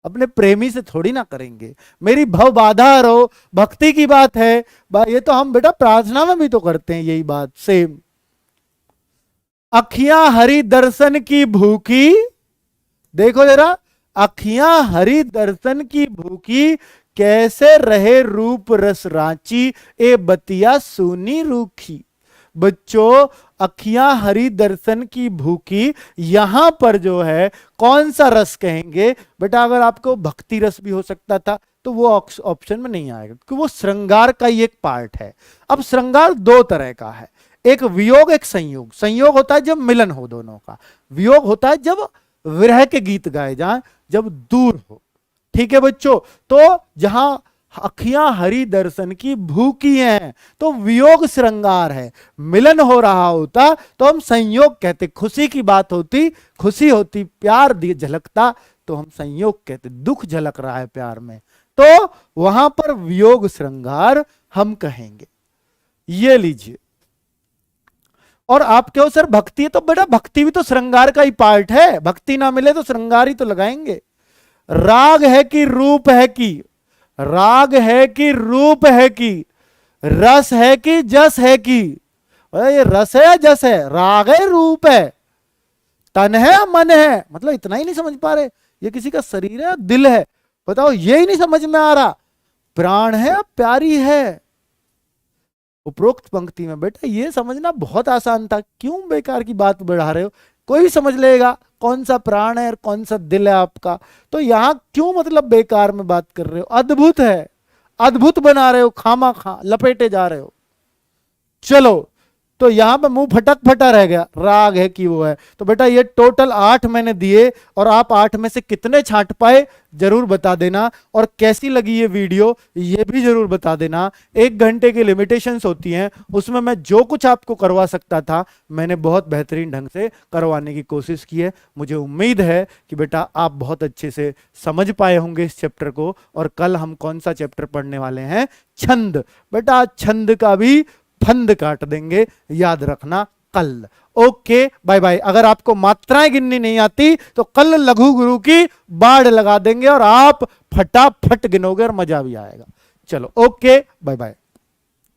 B: अपने प्रेमी से थोड़ी ना करेंगे। मेरी भव बाधा हरो, भक्ति की बात है। ये तो हम बेटा प्रार्थना में भी तो करते हैं यही बात सेम। अखियां हरि दर्शन की भूखी, देखो जरा, अखियां हरि दर्शन की भूखी, कैसे रहे रूप रस रांची, ए बतिया सूनी रूखी। बच्चों अखियां हरि दर्शन की भूखी, यहां पर जो है कौन सा रस कहेंगे बेटा? अगर आपको भक्ति रस भी हो सकता था तो वो ऑप्शन में नहीं आएगा, क्योंकि वो श्रृंगार का ही एक पार्ट है। अब श्रृंगार दो तरह का है, एक वियोग एक संयोग। संयोग होता है जब मिलन हो दोनों का, वियोग होता है जब विरह के गीत गाए जाएं, जब दूर हो। ठीक है बच्चों, तो जहां अखियां हरि दर्शन की भूखी हैं तो वियोग श्रृंगार है। मिलन हो रहा होता तो हम संयोग कहते, खुशी की बात होती, खुशी होती, प्यार झलकता तो हम संयोग कहते, दुख झलक रहा है प्यार में, तो वहां पर वियोग श्रृंगार हम कहेंगे। ये लीजिए। और आप क्यों सर भक्ति है? तो बेटा भक्ति भी तो श्रृंगार का ही पार्ट है, भक्ति ना मिले तो श्रृंगार ही तो लगाएंगे। राग है कि रूप है कि, राग है कि रूप है कि, रस है कि जस है कि। ये रस है या जस है? राग है रूप है, तन है या मन है? मतलब इतना ही नहीं समझ पा रहे, ये किसी का शरीर है या दिल है? बताओ, ये ही नहीं समझ में आ रहा। प्राण है या प्यारी है? उपरोक्त पंक्ति में बेटा ये समझना बहुत आसान था, क्यों बेकार की बात बढ़ा रहे हो? कोई भी समझ लेगा कौन सा प्राण है और कौन सा दिल है आपका, तो यहां क्यों मतलब बेकार में बात कर रहे हो? अद्भुत है, अद्भुत बना रहे हो, खामा खा लपेटे जा रहे हो। चलो, तो यहां पे मुंह फटक फटा रह गया, राग है कि वो है। तो बेटा ये टोटल 8 मैंने दिए, और आप 8 में से कितने छांट पाए जरूर बता देना, और कैसी लगी ये वीडियो ये भी जरूर बता देना। 1 घंटे की लिमिटेशंस होती हैं, उसमें मैं जो कुछ आपको करवा सकता था मैंने बहुत बेहतरीन ढंग से करवाने की कोशिश की है। मुझे उम्मीद है कि बेटा आप बहुत अच्छे से समझ पाए होंगे इस चैप्टर को। और कल हम कौन सा चैप्टर पढ़ने वाले हैं? छंद। बेटा छंद का भी फंद काट देंगे, याद रखना कल। Okay bye bye. अगर आपको मात्राएं गिननी नहीं आती तो कल लघु गुरु की बाढ़ लगा देंगे और आप फटाफट गिनोगे और मजा भी आएगा। चलो ओके बाय बाय।